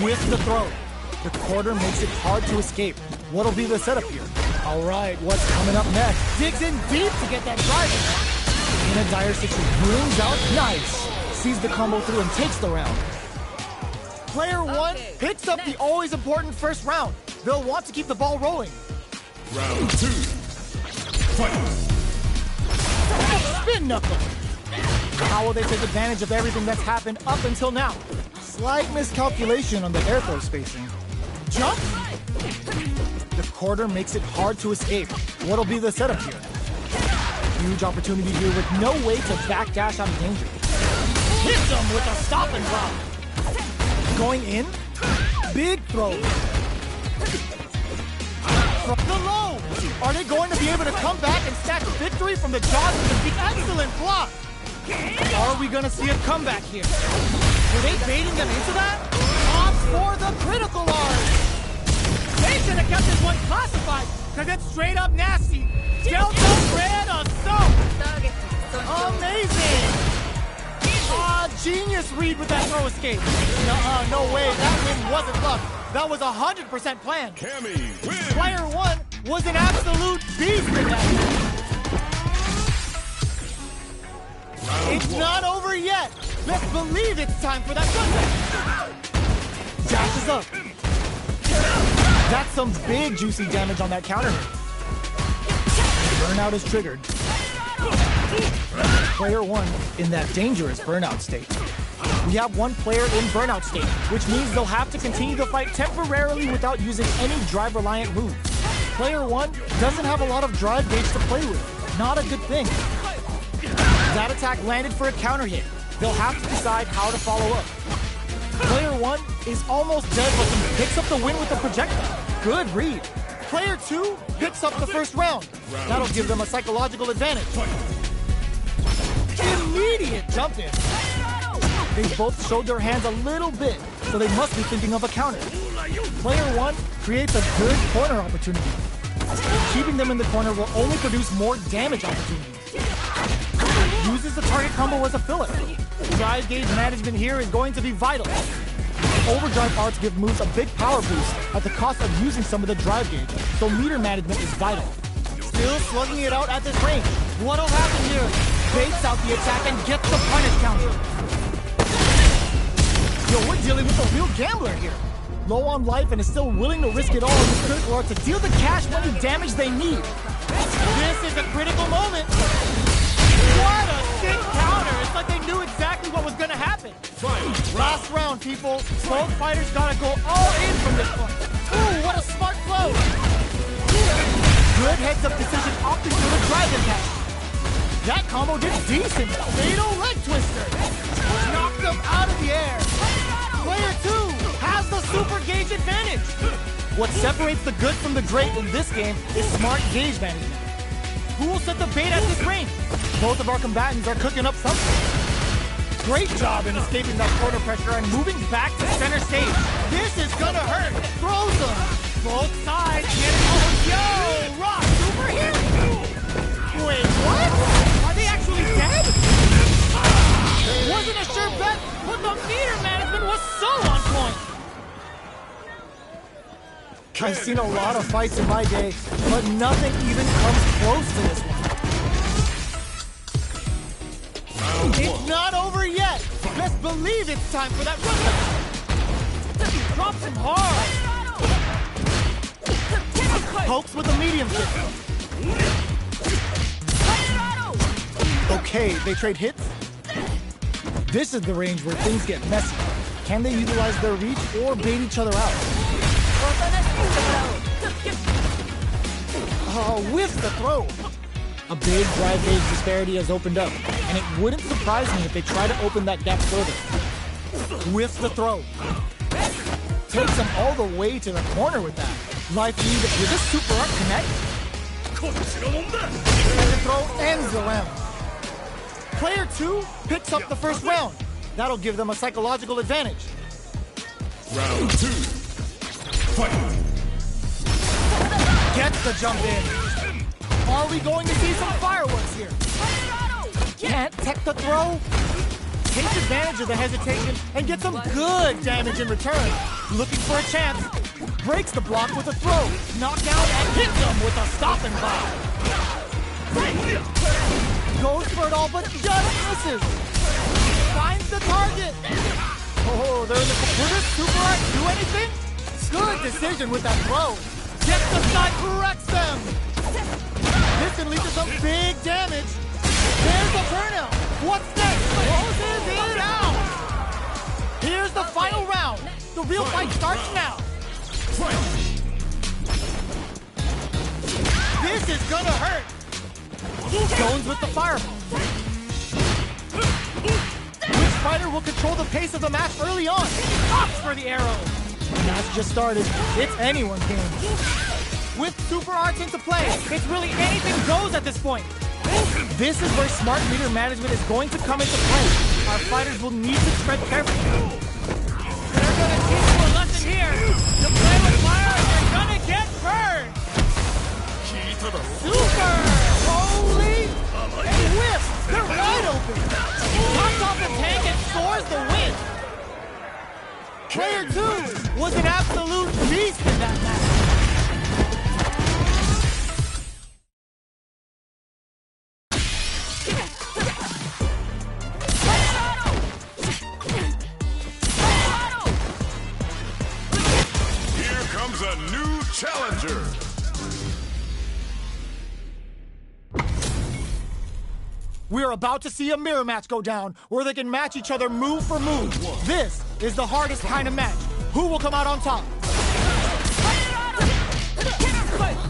With the throw. The corner makes it hard to escape. What'll be the setup here? All right, what's coming up next? Digs in deep to get that drive. In a dire situation, brings out nice. Sees the combo through and takes the round. Player one picks up the always important first round. They'll want to keep the ball rolling. Round two. Fight. Spin knuckle. How will they take advantage of everything that's happened up until now? Slight miscalculation on the air throw spacing. Jump. The quarter makes it hard to escape. What'll be the setup here? Huge opportunity here with no way to backdash out of danger. Hits him with a stop and drop. Going in. Big throw. The low. Are they going to be able to come back and snatch victory from the jaws of the excellent block? Are we going to see a comeback here? Were they baiting them into that? Opts for the critical arm. They should have kept this one classified because it's straight up nasty. Delta Red Assault. Amazing. Genius read with that throw escape. No way, that win wasn't luck. That was 100% planned. Cammy wins. Player one was an absolute beast in that match. It's not over yet. Let's believe it's time for that comeback. Dashes up. That's some big juicy damage on that counter. Burnout is triggered. Player one in that dangerous burnout state. We have one player in burnout state, which means they'll have to continue to fight temporarily without using any drive-reliant moves. Player one doesn't have a lot of drive gauge to play with. Not a good thing. That attack landed for a counter hit. They'll have to decide how to follow up. Player one is almost dead, but picks up the win with the projectile. Good read. Player two picks up the first round. That'll give them a psychological advantage. Immediate jump in. They both showed their hands a little bit, so they must be thinking of a counter. Player one creates a good corner opportunity. Keeping them in the corner will only produce more damage opportunities. Uses the target combo as a filler. Drive gauge management here is going to be vital. Overdrive arts give moves a big power boost at the cost of using some of the drive gauge, so meter management is vital. Still slugging it out at this range. What'll happen here? Baits out the attack and gets the punish counter. Yo, we're dealing with a real gambler here. low on life and is still willing to risk it all in this critical art to deal the cash money damage they need. This is a critical moment. What a sick counter. It's like they knew exactly what was going to happen. Last round, people. Both fighters got to go all in from this point. Ooh, what a smart flow. Good heads-up decision opting for the dragon tap. That combo did decent. Fatal leg twister. Knocked them out of the air. Player 2 has the super gauge advantage. What separates the good from the great in this game is smart gauge management. Who will set the bait at this range? Both of our combatants are cooking up something. Great job in escaping that corner pressure and moving back to center stage. This is gonna hurt. Throws them. Both sides get yo, Rock, super here. Wait, what? Are they actually dead? Wasn't a sure bet, but the meter management was so on point. I've seen a lot of fights in my day, but nothing even comes close to this one. It's not over yet. Best believe it's time for that run. He drops him hard. Pokes with a medium kick. Okay, they trade hits. This is the range where things get messy. Can they utilize their reach or bait each other out? Whiffs the throw. A big drive gauge disparity has opened up, and it wouldn't surprise me if they try to open that gap further. Whiffs the throw. Takes them all the way to the corner with that. Life lead with this super art connect. And the throw ends the round. Player 2 picks up the first round. That'll give them a psychological advantage. Round 2. Fight. Gets the jump in. Are we going to see some fireworks here? Can't tech the throw. Takes advantage of the hesitation and gets some good damage in return. Looking for a chance. Breaks the block with a throw. Knockdown and hits him with a stop and bomb. Goes for it all, but just misses. Finds the target. Oh, they're in the... Will this super art do anything? Good decision with that throw. Gets the side, corrects them. This can lead to some big damage. There's the turnout. What's next? Closes it out. Here's the final round. The real fight starts now. This is gonna hurt. Jones with the fireball. Which fighter will control the pace of the match early on? Opts for the arrow. The match just started. It's anyone's game. With super arts into play, it's really anything goes at this point. This is where smart meter management is going to come into play. Our fighters will need to tread carefully. They're gonna teach you a lesson here. To play with fire, you're gonna get burned. Super! Holy! And whiff! They're wide open. Knocks off the tank and scores the win. Player 2 was an absolute beast in that match. Here comes a new challenger. We are about to see a mirror match go down, where they can match each other move for move. This is the hardest kind of match. Who will come out on top?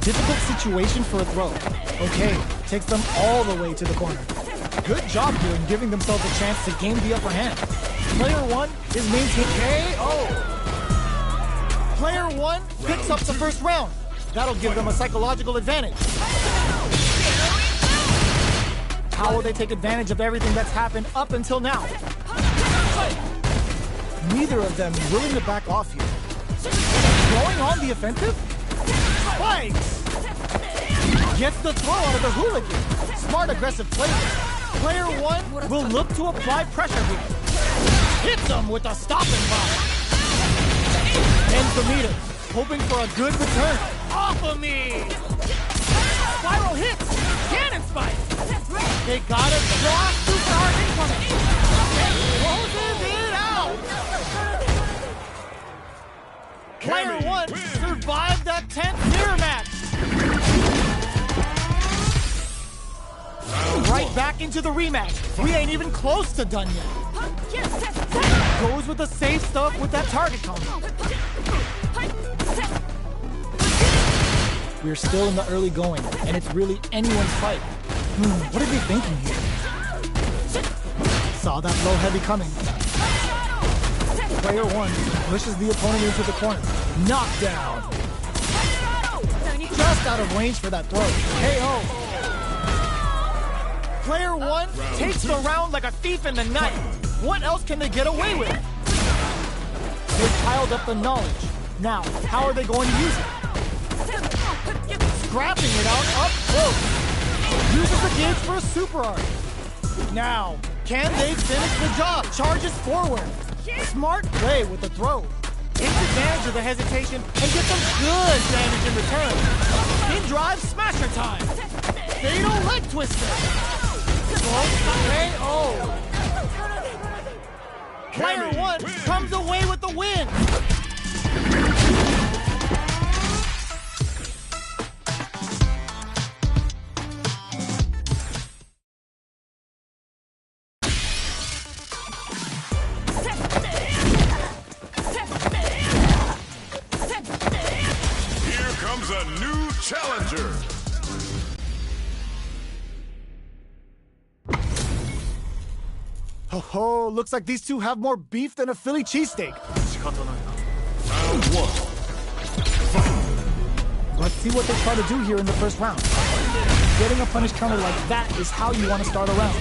Difficult situation for a throw. Okay, takes them all the way to the corner. Good job here in giving themselves a chance to gain the upper hand. Player 1 is maintaining KO. Player 1 picks up the first round. That'll give them a psychological advantage. How will they take advantage of everything that's happened up until now? Neither of them willing to back off here. Going on the offensive? Spikes! Gets the throw out of the hooligan. Smart aggressive play. Player 1 will look to apply pressure here. Hits him with a stop and bomb. Ends the meter, hoping for a good return. Off of me! Spiral hits! Cannon spike! They gotta draw super hard incoming! Closes it out! into the rematch. We ain't even close to done yet. Goes with the safe stuff with that target combo. We're still in the early going, and it's really anyone's fight. What are they thinking here? Saw that low heavy coming. Player 1 pushes the opponent into the corner. Knockdown. Just out of range for that throw. KO. Player 1 takes the round like a thief in the night. What else can they get away with? They've piled up the knowledge. Now, how are they going to use it? Scrapping it out up close. Uses the gauge for a super art. Now, can they finish the job? Charges forward. Smart play with the throw. Takes advantage of the hesitation and gets some good damage in return. In drive smasher time. Fatal leg twister. KO. Player 1 comes away with the win. A new challenger. Oh, looks like these two have more beef than a Philly cheesesteak. Round 1. Let's see what they try to do here in the first round. Getting a punish counter like that is how you want to start a round.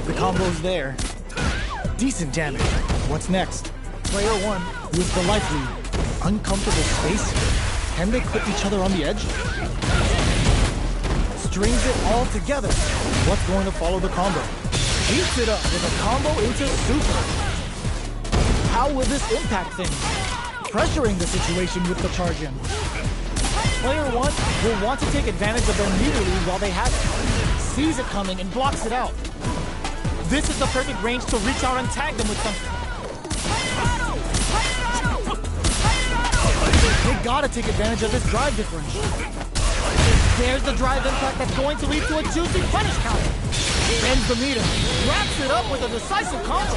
The combo's there. Decent damage. What's next? Player 1 with the life lead. Uncomfortable space. Can they clip each other on the edge? Strings it all together. What's going to follow the combo? Heats it up with a combo into super. How will this impact things? Pressuring the situation with the charge in. Player 1 will want to take advantage of their meter lead while they have it. Sees it coming and blocks it out. This is the perfect range to reach out and tag them with something. They gotta take advantage of this drive differential. There's the drive impact that's going to lead to a juicy punish counter. Bends the meter, wraps it up with a decisive combo.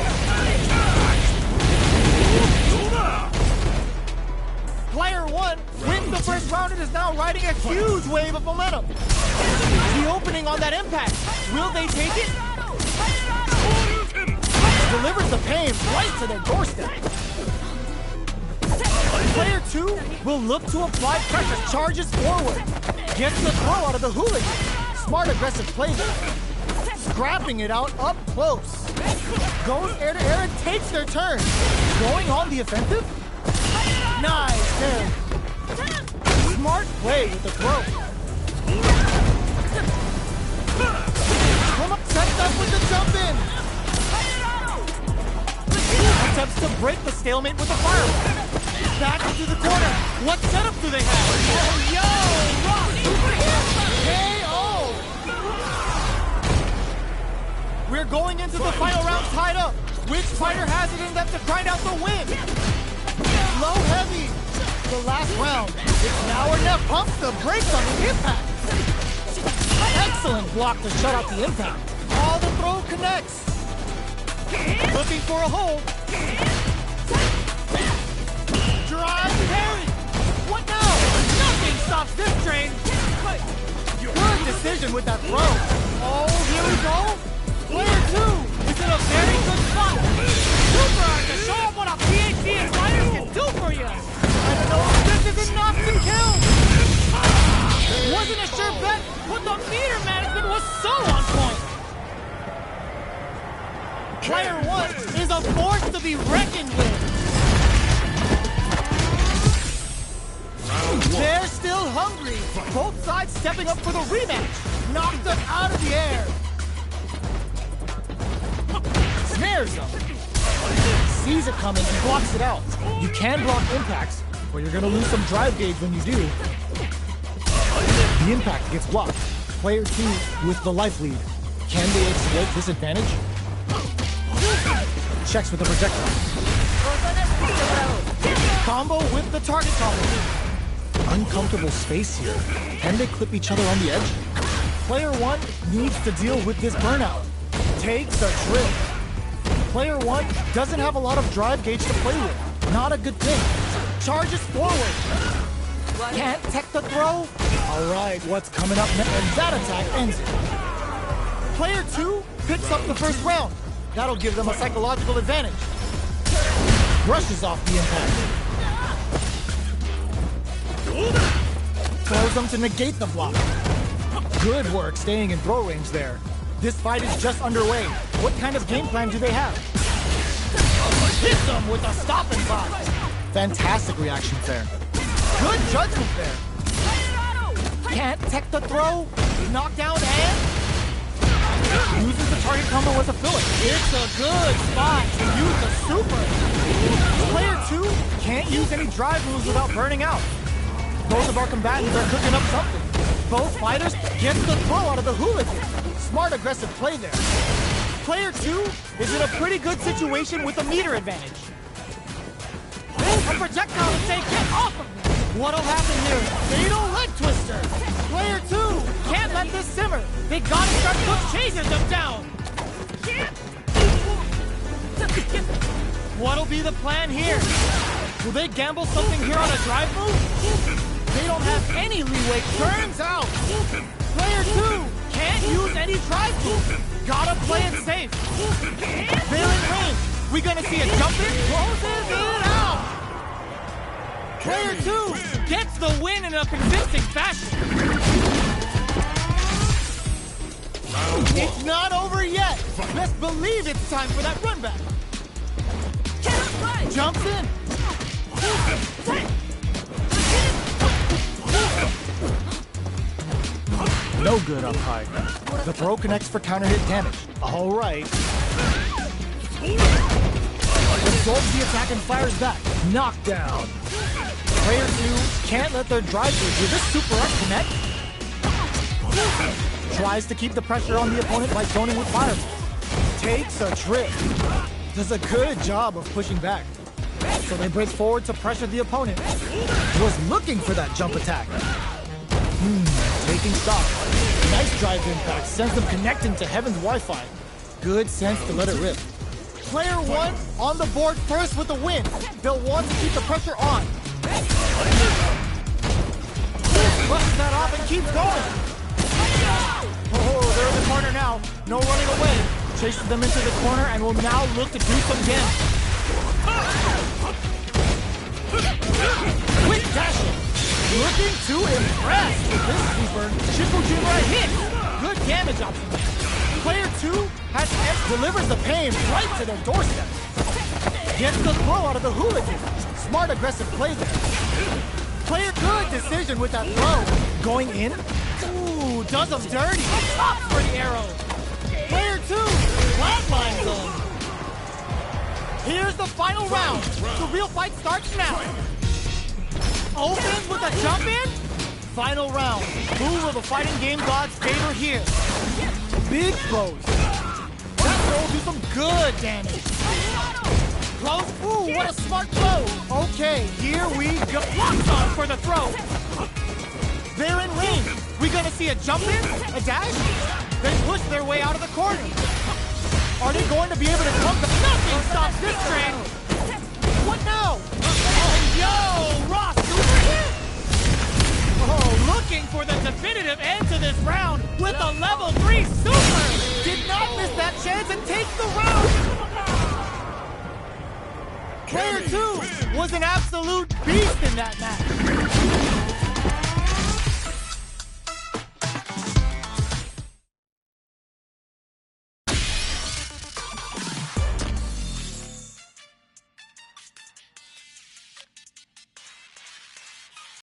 Player 1 wins the first round and is now riding a huge wave of momentum. The opening on that impact. Will they take it? Delivers the pain right to their doorstep. Player 2 will look to apply pressure, charges forward. Gets the throw out of the hooligan. Smart aggressive play there. Scrapping it out up close. Goes air to air and takes their turn. Going on the offensive? Nice there. Smart play with the throw. Come up, sets up with the jump in. Attempts to break the stalemate with the fireball. Back into the corner. What setup do they have? Oh, yo! Rock! KO! We're going into the final round tied up. Which fighter has it in them to grind out the win? Low heavy. The last round. It's now or never. Pumps the brakes on the impact. Excellent block to shut out the impact. All the throw connects. Looking for a hold. Drive parry! What now? Nothing stops this train! Good decision with that throw. Oh, here we go. Player 2 is in a very good spot. Super art to show off what a PhD and fighters can do for you. I don't know if this is enough to kill. Wasn't a sure bet, but the meter management was so on point. Player 1 is a force to be reckoned with. They're still hungry. Both sides stepping up for the rematch. Knocked them out of the air. Snares them. Sees it coming and blocks it out. You can block impacts, but you're going to lose some drive gauge when you do. The impact gets blocked. Player 2 with the life lead. Can they exploit this advantage? Checks with the projectile. Combo with the target combo. Uncomfortable space here. Can they clip each other on the edge? Player 1 needs to deal with this burnout. Takes a trip. Player 1 doesn't have a lot of drive gauge to play with. Not a good thing. Charges forward. Can't tech the throw? Alright, what's coming up next? And that attack ends it. Player 2 picks up the first round. That'll give them a psychological advantage. Brushes off the impact. Throws them to negate the block. Good work staying in throw range there. This fight is just underway. What kind of game plan do they have? Hit them with a stopping block. Fantastic reactions there. Good judgment there. Can't tech the throw. Knockdown and uses the target combo as a filler. It's a good spot to use the super. Player 2 can't use any drive moves without burning out. Both of our combatants are cooking up something. Both fighters get the throw out of the hooligan. Smart aggressive play there. Player 2 is in a pretty good situation with a meter advantage. A projectile to say, get off of me! What'll happen here? Fatal leg twister! Player 2 can't let this simmer. They gotta start chasing them down! What'll be the plan here? Will they gamble something here on a drive move? They don't have any leeway. Turns out! Player 2 can't use any drive move. Gotta play it safe. They're in range. We gonna see a jump in? Closes it out! Player 2 gets the win in a convincing fashion. It's not over yet. Let's believe it's time for that run back. Jumps in. No good up high. The throw connects for counter hit damage. All right. Absorbs the attack and fires back. Knockdown. Player 2 can't let their drive through. Will this super up connect? Tries to keep the pressure on the opponent by zoning with fireballs. Takes a trip. Does a good job of pushing back. So they break forward to pressure the opponent. Was looking for that jump attack. Taking stock. Nice drive impact. Sends them connecting to Heaven's Wi-Fi. Good sense to let it rip. Player 1 on the board first with the win. They'll want to keep the pressure on. Busts that off and keeps going. Oh, they're in the corner now. No running away. Chases them into the corner and will now look to do some damage. Quick dashing. Looking to impress with this super. Shikojima hit. Good damage option. Player 2 delivers the pain right to their doorstep. Gets the throw out of the hooligan. Smart aggressive play there. Player good decision with that throw. Going in. Ooh, does them dirty. Pops for the arrow. Player 2 flatlines them. Here's the final round. The real fight starts now. Opens with a jump in. Final round. Who will the fighting game gods favor here? Big throws. That throw will do some good damage. Close. Ooh, what a smart throw. Okay, here we go. Locks on for the throw. They're in range. We gonna see a jump in? A dash? They push their way out of the corner. Are they going to be able to come to... Nothing stops this train. What now? Oh, yo, Ross, super hit. Oh, looking for the definitive end to this round with a level 3 super. Did not miss that chance and takes the round. Player 2 was an absolute beast in that match.